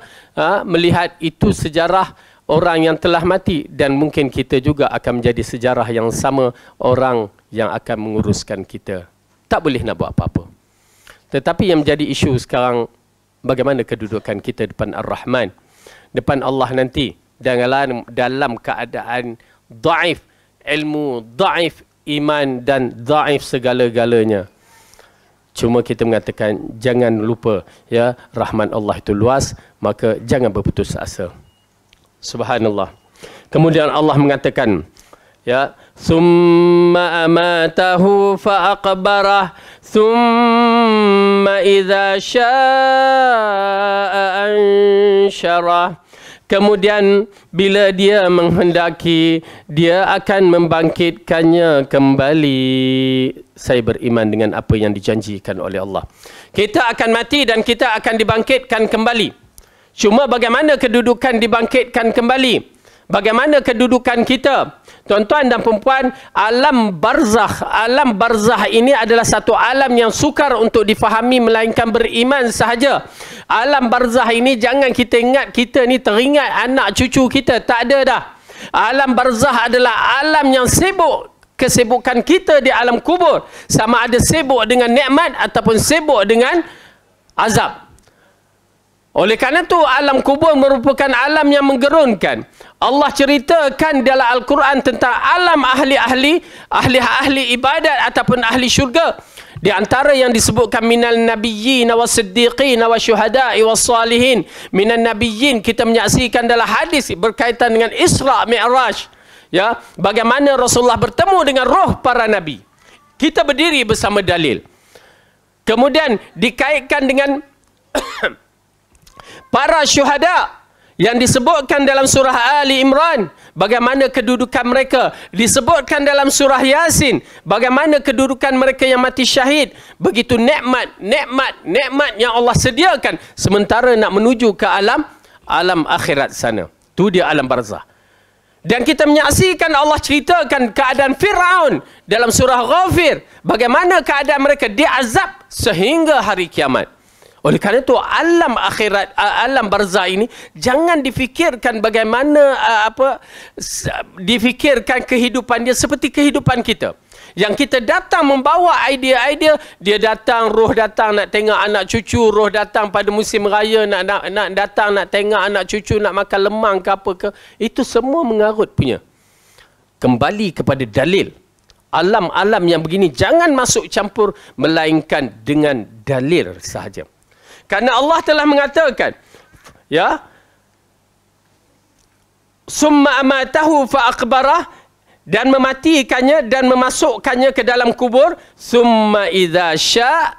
melihat itu sejarah orang yang telah mati, dan mungkin kita juga akan menjadi sejarah yang sama orang yang akan menguruskan kita. Tak boleh nak buat apa-apa. Tetapi yang menjadi isu sekarang, bagaimana kedudukan kita depan Ar-Rahman, depan Allah nanti, dalam keadaan dhaif ilmu, dhaif iman, dan dhaif segala-galanya. Cuma kita mengatakan jangan lupa, ya, rahmat Allah itu luas, maka jangan berputus asa. Subhanallah. Kemudian Allah mengatakan, ya, summa amatahu fa aqbarah thumma idza syaa'a ansyarah. Kemudian bila dia menghendaki, dia akan membangkitkannya kembali. Saya beriman dengan apa yang dijanjikan oleh Allah. Kita akan mati dan kita akan dibangkitkan kembali. Cuma bagaimana kedudukan dibangkitkan kembali? Bagaimana kedudukan kita? Tuan-tuan dan perempuan, alam barzakh ini adalah satu alam yang sukar untuk difahami melainkan beriman sahaja. Alam barzakh ini jangan kita ingat kita ni teringat anak cucu kita, tak ada dah. Alam barzakh adalah alam yang sibuk. Kesibukan kita di alam kubur sama ada sibuk dengan nikmat ataupun sibuk dengan azab. Oleh kerana itu alam kubur merupakan alam yang menggerunkan. Allah ceritakan dalam Al-Quran tentang alam ahli-ahli ibadat ataupun ahli syurga. Di antara yang disebutkan minal nabiyyin was-siddiqin wasyuhada'i was-salihin. Minal nabiyyin kita menyaksikan dalam hadis berkaitan dengan Isra Mi'raj. Ya, bagaimana Rasulullah bertemu dengan roh para nabi. Kita berdiri bersama dalil. Kemudian dikaitkan dengan para syuhada yang disebutkan dalam surah Ali Imran, bagaimana kedudukan mereka. Disebutkan dalam surah Yasin, bagaimana kedudukan mereka yang mati syahid. Begitu nikmat yang Allah sediakan, sementara nak menuju ke alam akhirat sana. Itu dia alam barzah. Dan kita menyaksikan Allah ceritakan keadaan Fir'aun dalam surah Ghafir, bagaimana keadaan mereka diazab sehingga hari kiamat. Oleh kerana itu alam akhirat, alam barzah ini jangan difikirkan bagaimana difikirkan kehidupan dia seperti kehidupan kita. Yang kita datang membawa idea-idea, dia datang, roh datang nak tengok anak cucu, roh datang pada musim raya nak datang nak tengok anak cucu nak makan lemang ke apa ke. Itu semua mengarut punya. Kembali kepada dalil. Alam-alam yang begini jangan masuk campur melainkan dengan dalil sahaja. Karena Allah telah mengatakan, ya, summa amatahu fa aqbarah, dan mematikannya dan memasukkannya ke dalam kubur, summa idza syaa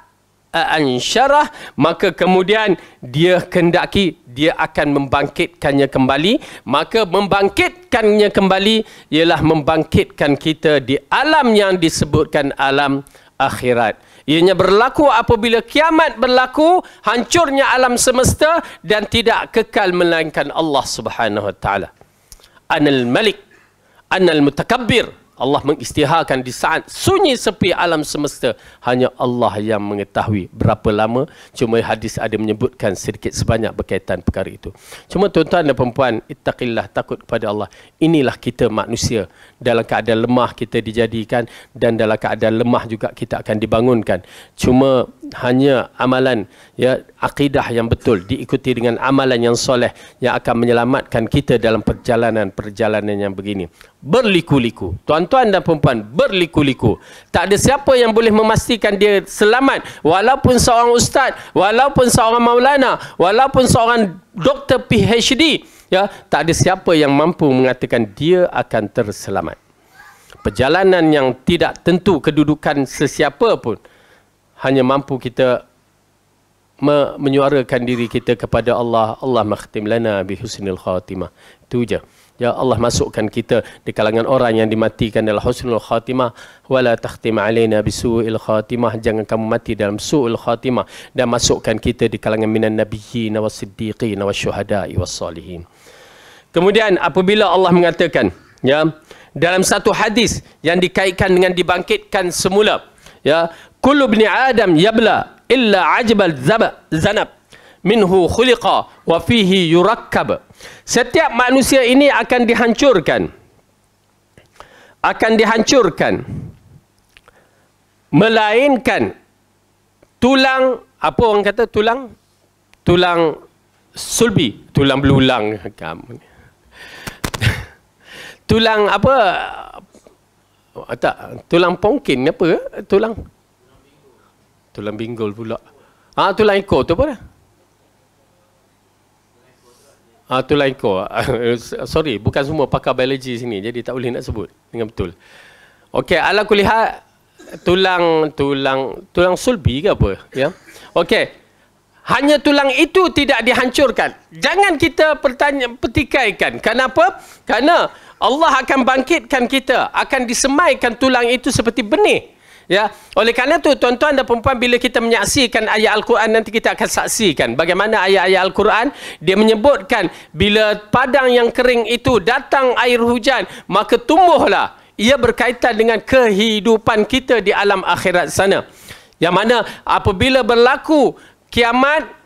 ansyarah, maka kemudian dia kehendaki dia akan membangkitkannya kembali. Maka membangkitkannya kembali ialah membangkitkan kita di alam yang disebutkan alam akhirat. Ianya berlaku apabila kiamat berlaku, hancurnya alam semesta dan tidak kekal melainkan Allah Subhanahu wa taala. Anal Malik, Anal Mutakabbir. Allah mengisytiharkan di saat sunyi sepi alam semesta, hanya Allah yang mengetahui berapa lama. Cuma hadis ada menyebutkan sedikit sebanyak berkaitan perkara itu. Cuma tuan-tuan dan perempuan, ittaqillah, takut kepada Allah. Inilah kita manusia. Dalam keadaan lemah kita dijadikan, dan dalam keadaan lemah juga kita akan dibangunkan. Cuma hanya amalan, ya, akidah yang betul diikuti dengan amalan yang soleh yang akan menyelamatkan kita dalam perjalanan yang begini. Berliku-liku. Tuan-tuan dan perempuan, berliku-liku. Tak ada siapa yang boleh memastikan dia selamat. Walaupun seorang ustaz, walaupun seorang maulana, walaupun seorang doktor PhD, ya, tak ada siapa yang mampu mengatakan dia akan terselamat. Perjalanan yang tidak tentu kedudukan sesiapa pun, hanya mampu kita menyuarakan diri kita kepada Allah. Allah makhtim lana bi husnil khatimah. Itu je. Ya Allah, masukkan kita di kalangan orang yang dimatikan dalam husnul khatimah. Wala takhtim alaina bisu'il khatimah. Jangan kamu mati dalam su'il khatimah. Dan masukkan kita di kalangan minan nabiyyin was-siddiqin wasyuhada'i was-salihin. Kemudian apabila Allah mengatakan, ya, dalam satu hadis yang dikaitkan dengan dibangkitkan semula, ya, kullu ibni adam yabla illa ajbal zanab minhu khuliqa wa fihi yurakkab. Setiap manusia ini akan dihancurkan, melainkan tulang, apa orang kata, tulang sulbi, tulang belulang, tulang apa, tak, tulang pongkin apa, tulang binggul pula, tulang ekor tu apa dah? Tulang ekor. Sorry, bukan semua pakar biologi sini, jadi tak boleh nak sebut dengan betul. Okey, ala kulihat tulang sulbi ke apa, ya. Okey. Hanya tulang itu tidak dihancurkan. Jangan kita petikaikan. Kenapa? Karena Allah akan bangkitkan kita, akan disemaikan tulang itu seperti benih. Ya, oleh kerana itu tuan-tuan dan puan-puan, bila kita menyaksikan ayat Al-Quran, nanti kita akan saksikan bagaimana ayat-ayat Al-Quran dia menyebutkan bila padang yang kering itu datang air hujan, maka tumbuhlah. Ia berkaitan dengan kehidupan kita di alam akhirat sana. Yang mana apabila berlaku kiamat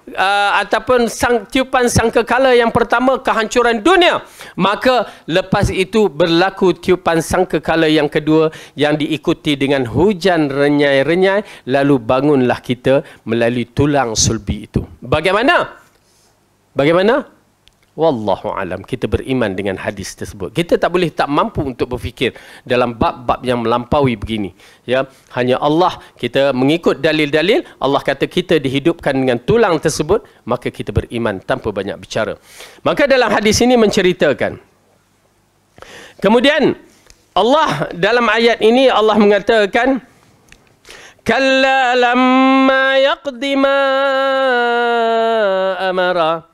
ataupun tiupan sangkakala yang pertama, kehancuran dunia, maka lepas itu berlaku tiupan sangkakala yang kedua yang diikuti dengan hujan renyai-renyai, lalu bangunlah kita melalui tulang sulbi itu. Bagaimana? Wallahu alam. Kita beriman dengan hadis tersebut. Kita tak mampu untuk berfikir dalam bab-bab yang melampaui begini. Ya, hanya Allah, kita mengikut dalil-dalil. Allah kata kita dihidupkan dengan tulang tersebut, maka kita beriman tanpa banyak bicara. Maka dalam hadis ini menceritakan. Kemudian Allah dalam ayat ini Allah mengatakan, kalla lamma yaqdi ma amara.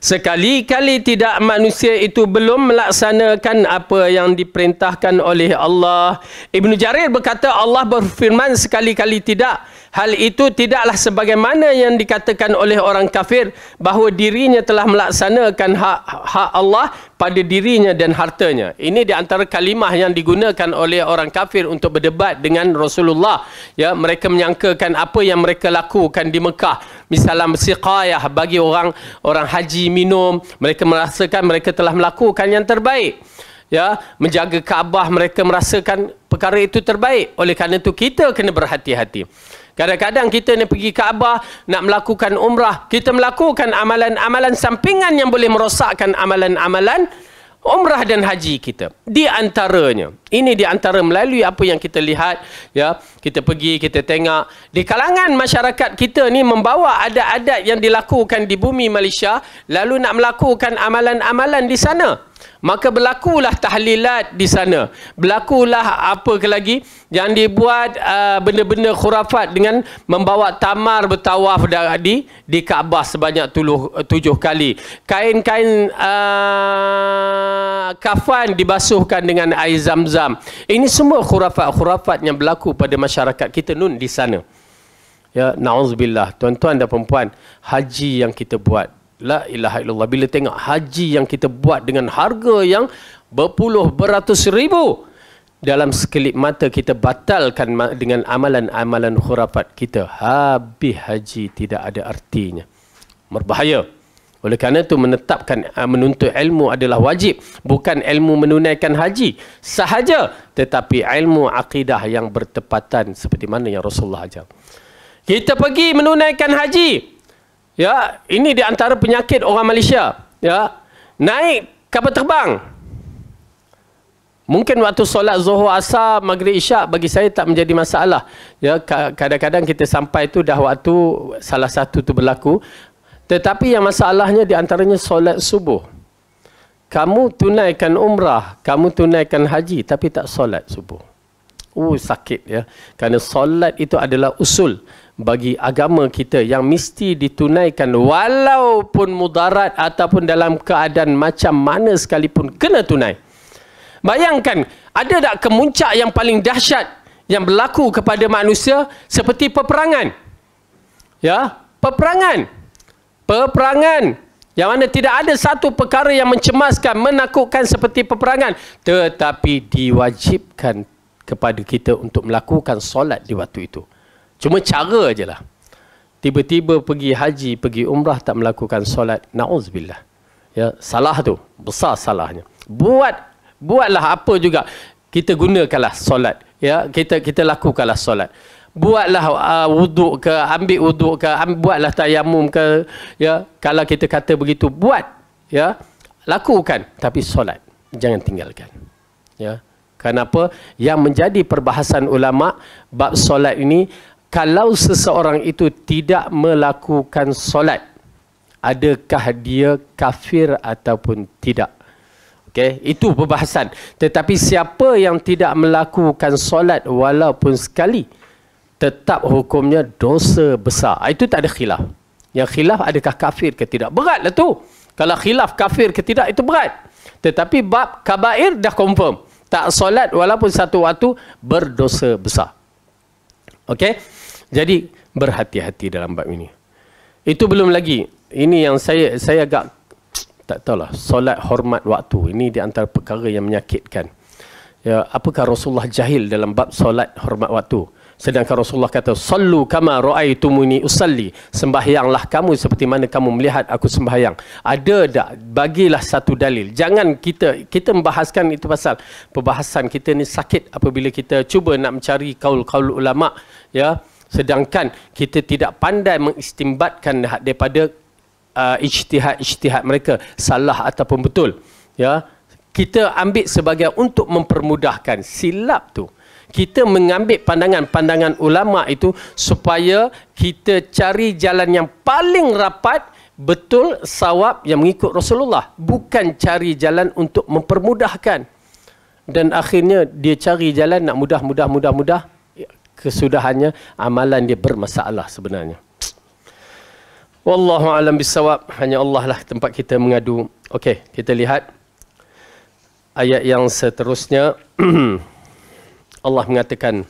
Sekali-kali tidak manusia itu belum melaksanakan apa yang diperintahkan oleh Allah. Ibnu Jarir berkata Allah berfirman sekali-kali tidak. Hal itu tidaklah sebagaimana yang dikatakan oleh orang kafir bahawa dirinya telah melaksanakan hak Allah pada dirinya dan hartanya. Ini di antara kalimah yang digunakan oleh orang kafir untuk berdebat dengan Rasulullah. Ya, mereka menyangkakan apa yang mereka lakukan di Mekah, misalnya siqayah bagi orang haji minum, mereka merasakan mereka telah melakukan yang terbaik. Ya, menjaga Kaabah, mereka merasakan perkara itu terbaik. Oleh kerana itu kita kena berhati-hati. Kadang-kadang kita nak pergi Kaabah, nak melakukan umrah, kita melakukan amalan-amalan sampingan yang boleh merosakkan amalan-amalan umrah dan haji kita. Di antaranya, ini di antara melalui apa yang kita lihat, ya, kita pergi, kita tengok di kalangan masyarakat kita ni membawa adat-adat yang dilakukan di bumi Malaysia, lalu nak melakukan amalan-amalan di sana. Maka berlakulah tahlilat di sana. Berlakulah apa ke lagi yang dibuat benda-benda khurafat dengan membawa tamar bertawaf di Kaabah sebanyak 7 kali. Kain-kain kafan dibasuhkan dengan air zam-zam. Ini semua khurafat-khurafat yang berlaku pada masyarakat kita nun di sana. Ya, na'udzubillah. Tuan-tuan dan perempuan, haji yang kita buat, la ilaha illallah, bila tengok haji yang kita buat dengan harga yang berpuluh beratus ribu, dalam sekelip mata kita batalkan dengan amalan-amalan khurafat kita, habis haji tidak ada artinya, berbahaya. Oleh kerana itu menetapkan menuntut ilmu adalah wajib, bukan ilmu menunaikan haji sahaja, tetapi ilmu akidah yang bertepatan seperti mana yang Rasulullah ajar. Kita pergi menunaikan haji. Ya, ini di antara penyakit orang Malaysia. Ya, naik kapal terbang. Mungkin waktu solat Zuhur, Asar, Maghrib, Isyak bagi saya tak menjadi masalah. Ya, kadang-kadang kita sampai tu dah waktu salah satu tu berlaku. Tetapi yang masalahnya di antaranya solat subuh. Kamu tunaikan umrah, kamu tunaikan haji tapi tak solat subuh. Sakit ya. Kerana solat itu adalah usul bagi agama kita yang mesti ditunaikan walaupun mudarat ataupun dalam keadaan macam mana sekalipun kena tunai. Bayangkan, ada tak kemuncak yang paling dahsyat yang berlaku kepada manusia seperti peperangan? Ya, peperangan Yang mana tidak ada satu perkara yang mencemaskan, menakutkan seperti peperangan. Tetapi diwajibkan kepada kita untuk melakukan solat di waktu itu. Cuma cara je lah. Tiba-tiba pergi haji, pergi umrah tak melakukan solat. Na'udzubillah. Ya, salah tu. Besar salahnya. Buatlah apa juga. Kita gunakanlah solat. Ya, kita lakukanlah solat. Buatlah wuduk ke, ambil wuduk ke, buatlah tayamum ke, ya. Kalau kita kata begitu, buat, ya. Lakukan, tapi solat jangan tinggalkan. Ya. Kenapa? Yang menjadi perbahasan ulama bab solat ini, kalau seseorang itu tidak melakukan solat, adakah dia kafir ataupun tidak? Okey, itu perbahasan. Tetapi siapa yang tidak melakukan solat walaupun sekali, tetap hukumnya dosa besar. Itu tak ada khilaf. Yang khilaf adakah kafir ke tidak. Beratlah tu. Kalau khilaf kafir ke tidak, itu berat. Tetapi bab kabair dah confirm. Tak solat walaupun satu waktu, berdosa besar. Okey? Jadi, berhati-hati dalam bab ini. Itu belum lagi. Ini yang saya agak tak tahulah. Solat hormat waktu. Ini di antara perkara yang menyakitkan. Ya, apakah Rasulullah jahil dalam bab solat hormat waktu? Sedangkan Rasulullah kata, "Sallu kama ra'aitumuni usalli." Sembahyanglah kamu seperti mana kamu melihat aku sembahyang. Ada tak? Bagilah satu dalil. Jangan kita membahaskan itu pasal perbahasan kita ni sakit apabila kita cuba nak mencari kaul-kaul ulama, ya. Sedangkan kita tidak pandai mengistimbatkan daripada ijtihad mereka salah ataupun betul. Ya. Kita ambil sebagai untuk mempermudahkan. Silap tu. Kita mengambil pandangan-pandangan ulama itu supaya kita cari jalan yang paling rapat, betul, sawab yang mengikut Rasulullah. Bukan cari jalan untuk mempermudahkan. Dan akhirnya dia cari jalan nak mudah. Kesudahannya amalan dia bermasalah sebenarnya. Wallahu a'lam bissawab. Hanya Allah lah tempat kita mengadu. Okey, kita lihat ayat yang seterusnya. Allah mengatakan,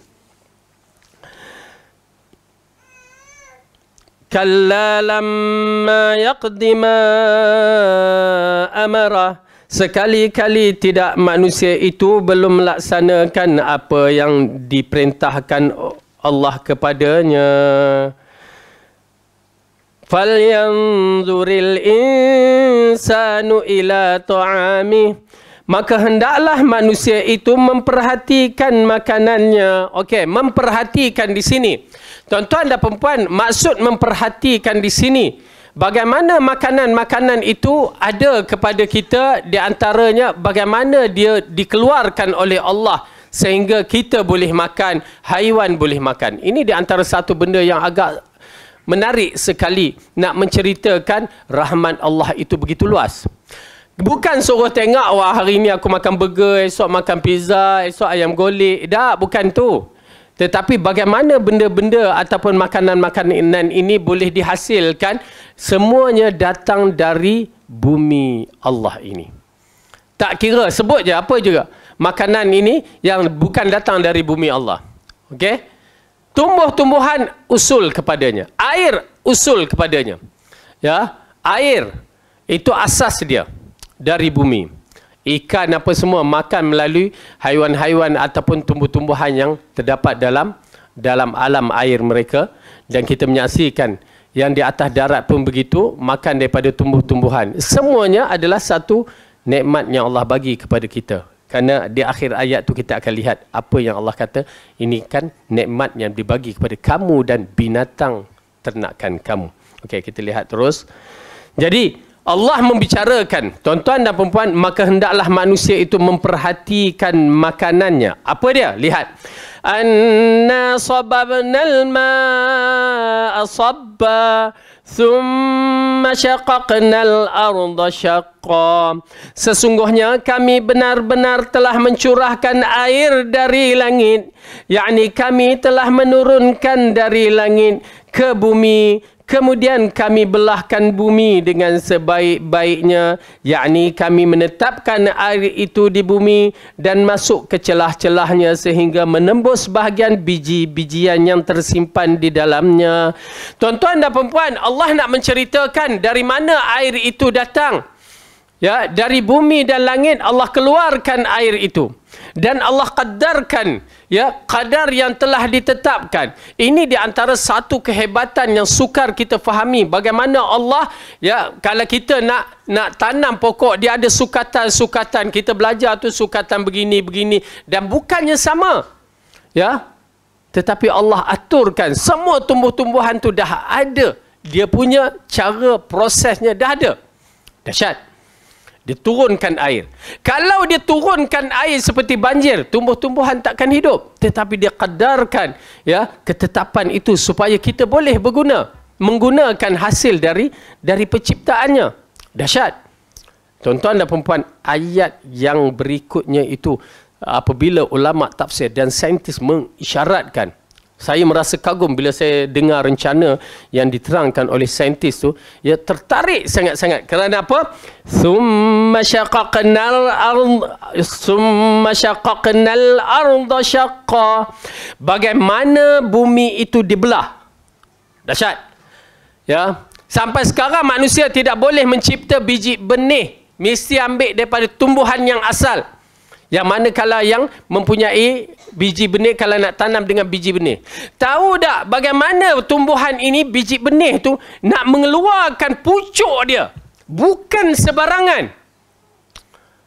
kalla lamma yaqdi ma amara. Sekali-kali tidak manusia itu belum melaksanakan apa yang diperintahkan Allah kepadanya. Falyanzuril insanu ila ta'amih. Maka hendaklah manusia itu memperhatikan makanannya. Okey, memperhatikan di sini. Tuan-tuan dan puan-puan, maksud memperhatikan di sini, bagaimana makanan-makanan itu ada kepada kita, di antaranya bagaimana dia dikeluarkan oleh Allah sehingga kita boleh makan, haiwan boleh makan. Ini di antara satu benda yang agak menarik sekali nak menceritakan rahmat Allah itu begitu luas. Bukan suruh tengok, wah hari ni aku makan burger, esok makan pizza, esok ayam golek. Dah, bukan tu. Tetapi bagaimana benda-benda ataupun makanan-makanan ini boleh dihasilkan, semuanya datang dari bumi Allah ini. Tak kira, sebut je apa juga. Makanan ini yang bukan datang dari bumi Allah. Okey? Tumbuh-tumbuhan usul kepadanya. Air usul kepadanya. Ya, air itu asas dia. Dari bumi. Ikan apa semua makan melalui haiwan-haiwan ataupun tumbuh-tumbuhan yang terdapat dalam alam air mereka. Dan kita menyaksikan yang di atas darat pun begitu, makan daripada tumbuh-tumbuhan. Semuanya adalah satu nikmat yang Allah bagi kepada kita. Kerana di akhir ayat tu kita akan lihat apa yang Allah kata, ini kan nikmat yang dibagi kepada kamu dan binatang ternakan kamu. Okey, kita lihat terus. Jadi Allah membicarakan, tuan-tuan dan puan-puan, maka hendaklah manusia itu memperhatikan makanannya. Apa dia? Lihat. Anna sababnal ma'a sabba thumma syaqaqnal arda syaqqa. Sesungguhnya kami benar-benar telah mencurahkan air dari langit, yakni kami telah menurunkan dari langit ke bumi Kemudian kami belahkan bumi dengan sebaik-baiknya, yakni kami menetapkan air itu di bumi dan masuk ke celah-celahnya sehingga menembus bahagian biji-bijian yang tersimpan di dalamnya. Tuan-tuan dan puan-puan, Allah nak menceritakan dari mana air itu datang. Ya, dari bumi dan langit Allah keluarkan air itu. Dan Allah qadarkan, ya, qadar yang telah ditetapkan. Ini di antara satu kehebatan yang sukar kita fahami. Bagaimana Allah, ya, kalau kita nak tanam pokok, dia ada sukatan-sukatan. Kita belajar tu sukatan begini-begini. Dan bukannya sama. Ya. Tetapi Allah aturkan. Semua tumbuh-tumbuhan tu dah ada. Dia punya cara prosesnya dah ada. Dahsyat. Dia turunkan air. Kalau dia turunkan air seperti banjir, tumbuh-tumbuhan takkan hidup. Tetapi dia qadarkan, ya, ketetapan itu supaya kita boleh menggunakan hasil dari penciptaannya. Dahsyat. Tuan-tuan dan puan-puan, ayat yang berikutnya itu apabila ulama tafsir dan saintis mengisyaratkan, saya merasa kagum bila saya dengar rencana yang diterangkan oleh saintis tu, ya, tertarik sangat-sangat. Kerana apa? Summa syaqaqnal arda syaqqa. Bagaimana bumi itu dibelah. Dahsyat. Ya, sampai sekarang manusia tidak boleh mencipta biji benih, mesti ambil daripada tumbuhan yang asal. Yang mana kalau yang mempunyai biji benih, kalau nak tanam dengan biji benih. Tahu tak bagaimana tumbuhan ini, biji benih tu nak mengeluarkan pucuk dia. Bukan sebarangan.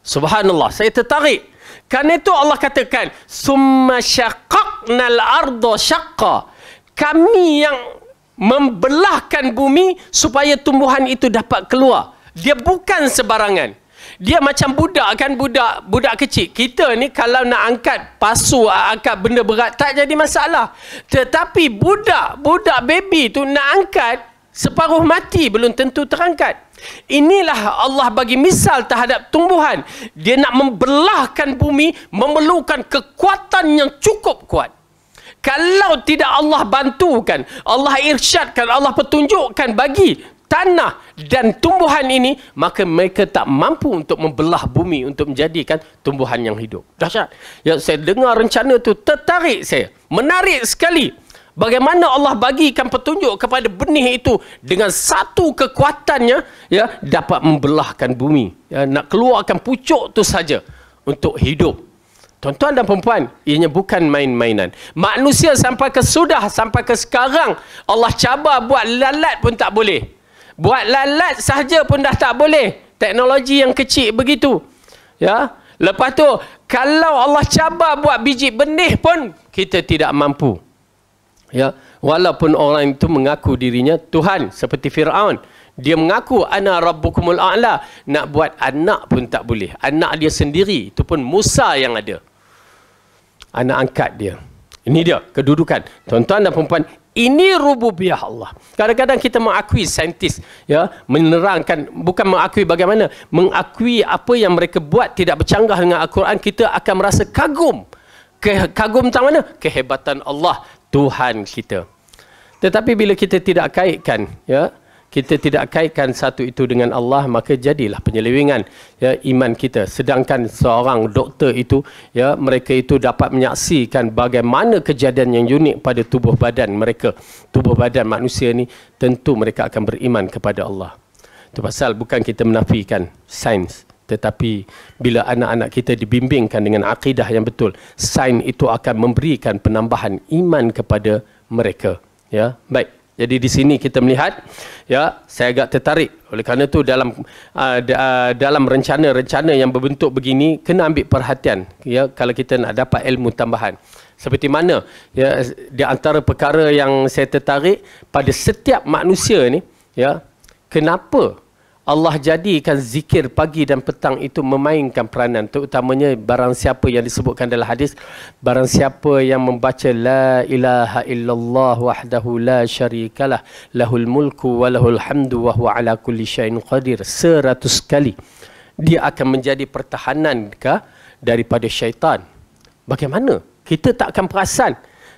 Subhanallah, saya tertarik. Kerana itu Allah katakan, summa syaqaqnal arda syaqqa. Kami yang membelahkan bumi supaya tumbuhan itu dapat keluar. Dia bukan sebarangan. Dia macam budak kan, budak kecil. Kita ni kalau nak angkat pasu, angkat benda berat tak jadi masalah. Tetapi budak baby tu nak angkat separuh mati belum tentu terangkat. Inilah Allah bagi misal terhadap tumbuhan. Dia nak membelahkan bumi memerlukan kekuatan yang cukup kuat. Kalau tidak Allah bantukan, Allah irsyadkan, Allah petunjukkan bagi tanah dan tumbuhan ini, maka mereka tak mampu untuk membelah bumi untuk menjadikan tumbuhan yang hidup. Dahsyat. Ya, saya dengar rencana tu tertarik saya. Menarik sekali. Bagaimana Allah bagikan petunjuk kepada benih itu dengan satu kekuatannya, ya, dapat membelahkan bumi. Ya, nak keluarkan pucuk tu saja untuk hidup. Tuan-tuan dan perempuan, ianya bukan main-mainan. Manusia sampai ke sekarang, Allah cabar buat lalat pun tak boleh. Buat lalat sahaja pun dah tak boleh. Teknologi yang kecil begitu. Ya. Lepas tu, kalau Allah cabar buat biji benih pun, kita tidak mampu. Ya. Walaupun orang itu mengaku dirinya Tuhan. Seperti Fir'aun. Dia mengaku, ana rabbukumul a'la. Nak buat anak pun tak boleh. Anak dia sendiri. Itu pun Musa yang ada. Anak angkat dia. Ini dia kedudukan. Tuan-tuan dan perempuan, ini rububiyah Allah. Kadang-kadang kita mengakui saintis, ya, menerangkan, bukan mengakui bagaimana, mengakui apa yang mereka buat tidak bercanggah dengan Al-Quran, kita akan merasa kagum. Kagum tentang mana? Kehebatan Allah, Tuhan kita. Tetapi bila kita tidak kaitkan, ya, kita tidak kaitkan satu itu dengan Allah, maka jadilah penyelewengan, ya, iman kita. Sedangkan seorang doktor itu, ya, mereka itu dapat menyaksikan bagaimana kejadian yang unik pada tubuh badan mereka. Tubuh badan manusia ni, tentu mereka akan beriman kepada Allah. Itu pasal bukan kita menafikan sains. Tetapi bila anak-anak kita dibimbingkan dengan akidah yang betul, sains itu akan memberikan penambahan iman kepada mereka. Ya, baik. Jadi di sini kita melihat, ya, saya agak tertarik. Oleh kerana itu dalam rencana-rencana yang berbentuk begini kena ambil perhatian, ya, kalau kita nak dapat ilmu tambahan. Seperti mana, ya, di antara perkara yang saya tertarik pada setiap manusia ni, ya, kenapa Allah jadikan zikir pagi dan petang itu memainkan peranan, terutamanya barang siapa yang disebutkan dalam hadis, barang siapa yang membaca la ilaha illallah wahdahu la syarikalah lahul mulku wa lahul hamdu wa huwa ala kulli syai'in qadir 100 kali, dia akan menjadi pertahanan daripada syaitan. Bagaimana? Kita tak akan perasan.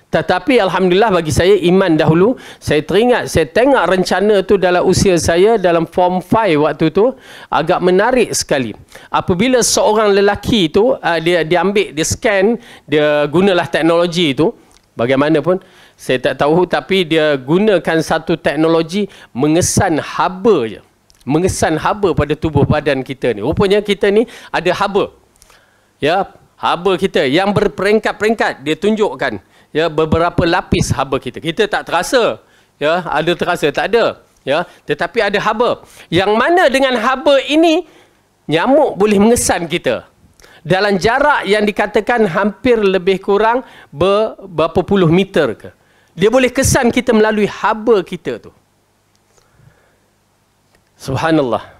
Tetapi Alhamdulillah bagi saya iman dahulu. Saya teringat, saya tengok rencana tu dalam usia saya dalam form 5 waktu tu. Agak menarik sekali. Apabila seorang lelaki tu, dia ambil, dia scan, dia gunalah teknologi tu. Bagaimanapun, saya tak tahu, tapi dia gunakan satu teknologi mengesan haba je. Mengesan haba pada tubuh badan kita ni. Rupanya kita ni ada haba. Ya, haba kita yang berperingkat-peringkat, dia tunjukkan ya beberapa lapis haba kita. Kita tak terasa. Ya, ada terasa tak ada. Ya, tetapi ada haba. Yang mana dengan haba ini nyamuk boleh mengesan kita. Dalam jarak yang dikatakan hampir lebih kurang berapa puluh meter ke. Dia boleh kesan kita melalui haba kita tu. Subhanallah.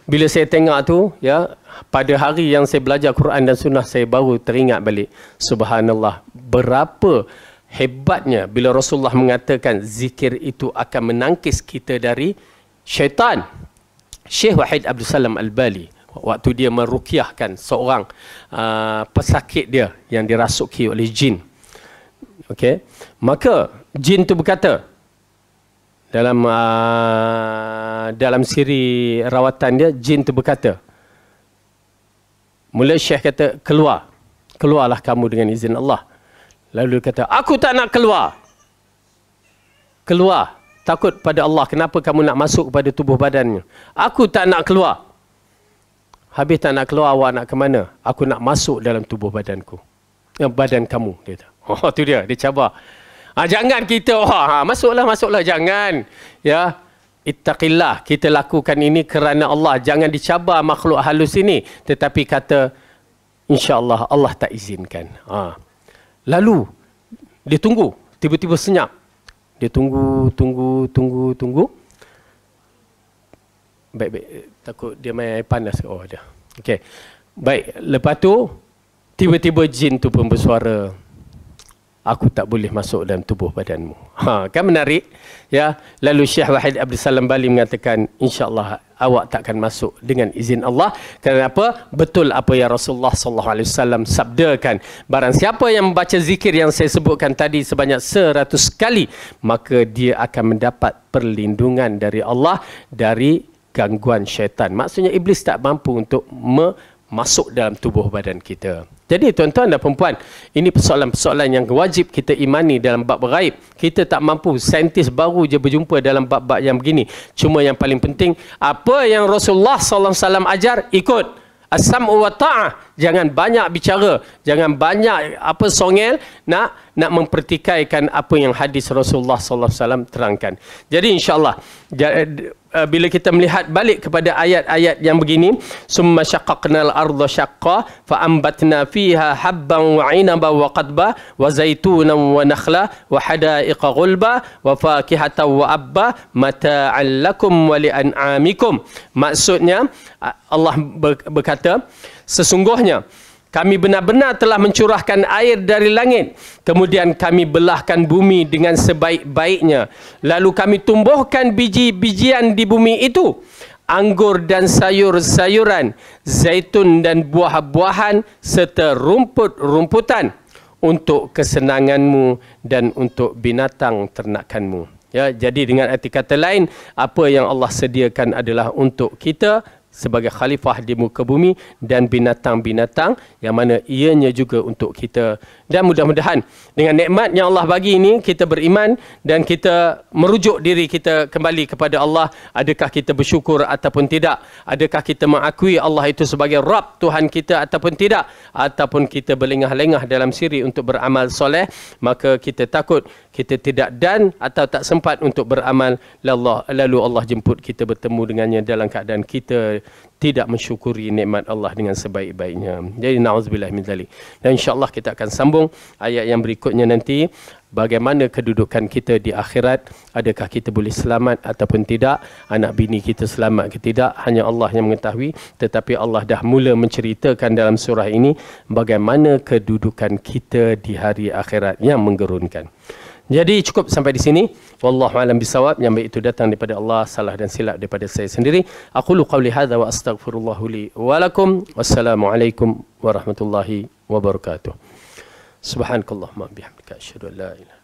Bila saya tengok tu, ya, pada hari yang saya belajar Quran dan Sunnah, saya baru teringat balik. Subhanallah. Berapa hebatnya bila Rasulullah mengatakan zikir itu akan menangkis kita dari syaitan. Syekh Wahid Abdul Salam Al-Bali, waktu dia meruqyahkan seorang pesakit dia yang dirasuki oleh jin. Okey, maka jin tu berkata dalam siri rawatan dia, jin tu berkata, mula Syekh kata, keluarlah kamu dengan izin Allah. Lalu dia kata, aku tak nak keluar, takut pada Allah. Kenapa kamu nak masuk kepada tubuh badannya? Aku tak nak keluar. Habis tak nak keluar, awak nak ke mana? Aku nak masuk dalam tubuh badanku, badan kamu. Dia kata, oh tu dia cabar. Jangan kita, masuklah, jangan. Ya, ittaqillah, kita lakukan ini kerana Allah. Jangan dicabar makhluk halus ini. Tetapi kata, insya-Allah Allah tak izinkan. Lalu dia tunggu, tiba-tiba senyap. Dia tunggu. Baik, takut dia main air panas. Oh, dah. Okey. Baik, lepas tu tiba-tiba jin tu pun bersuara, aku tak boleh masuk dalam tubuh badanmu. Kan menarik? Ya. Lalu Syekh Wahid Abdul Salam Bali mengatakan, insya-Allah awak takkan masuk dengan izin Allah. Kenapa? Betul apa yang Rasulullah SAW sabdakan. Barang siapa yang membaca zikir yang saya sebutkan tadi sebanyak 100 kali, maka dia akan mendapat perlindungan dari Allah dari gangguan syaitan. Maksudnya iblis tak mampu untuk masuk dalam tubuh badan kita. Jadi tuan-tuan dan perempuan, ini persoalan-persoalan yang wajib kita imani dalam bab ghaib. Kita tak mampu, saintis baru je berjumpa dalam bab-bab yang begini. Cuma yang paling penting, apa yang Rasulullah SAW ajar, ikut. As-sam'u wa ta'ah. Jangan banyak bicara, jangan banyak songel, nak mempertikaikan apa yang hadis Rasulullah SAW terangkan. Jadi insya-Allah, bila kita melihat balik kepada ayat-ayat yang begini, summa syaqqaqnal arda syaqqa fa ambatna fiha habban wa 'inaban wa qadba wa zaitunan wa nakhla wa hadaiqa ghulba wa fakihatan wa abba mata'an lakum wa li'an'amikum. Maksudnya Allah berkata, sesungguhnya kami benar-benar telah mencurahkan air dari langit. Kemudian kami belahkan bumi dengan sebaik-baiknya. Lalu kami tumbuhkan biji-bijian di bumi itu. Anggur dan sayur-sayuran, zaitun dan buah-buahan, serta rumput-rumputan. Untuk kesenanganmu dan untuk binatang ternakanmu. Ya, jadi dengan arti kata lain, apa yang Allah sediakan adalah untuk kita sebagai khalifah di muka bumi dan binatang-binatang yang mana ianya juga untuk kita. Dan mudah-mudahan dengan nikmat yang Allah bagi ini, kita beriman dan kita merujuk diri kita kembali kepada Allah. Adakah kita bersyukur ataupun tidak? Adakah kita mengakui Allah itu sebagai Rabb, Tuhan kita ataupun tidak? Ataupun kita berlengah-lengah dalam siri untuk beramal soleh, maka kita takut kita tidak dan atau tak sempat untuk beramal, lalu Allah jemput kita bertemu dengannya dalam keadaan kita tidak mensyukuri nikmat Allah dengan sebaik-baiknya. Jadi na'udzubillah min zalik. Dan insya-Allah kita akan sambung ayat yang berikutnya nanti, bagaimana kedudukan kita di akhirat. Adakah kita boleh selamat ataupun tidak? Anak bini kita selamat ke tidak? Hanya Allah yang mengetahui. Tetapi Allah dah mula menceritakan dalam surah ini bagaimana kedudukan kita di hari akhirat yang menggerunkan. Jadi cukup sampai di sini. Wallahu a'lam bisawab. Yang baik itu datang daripada Allah, salah dan silap daripada saya sendiri. Aqulu qawli hadza wa astaghfirullah li wa lakum. Wassalamualaikum warahmatullahi wabarakatuh. Subhanakallahumma bihamdika asyhadu an la ilaha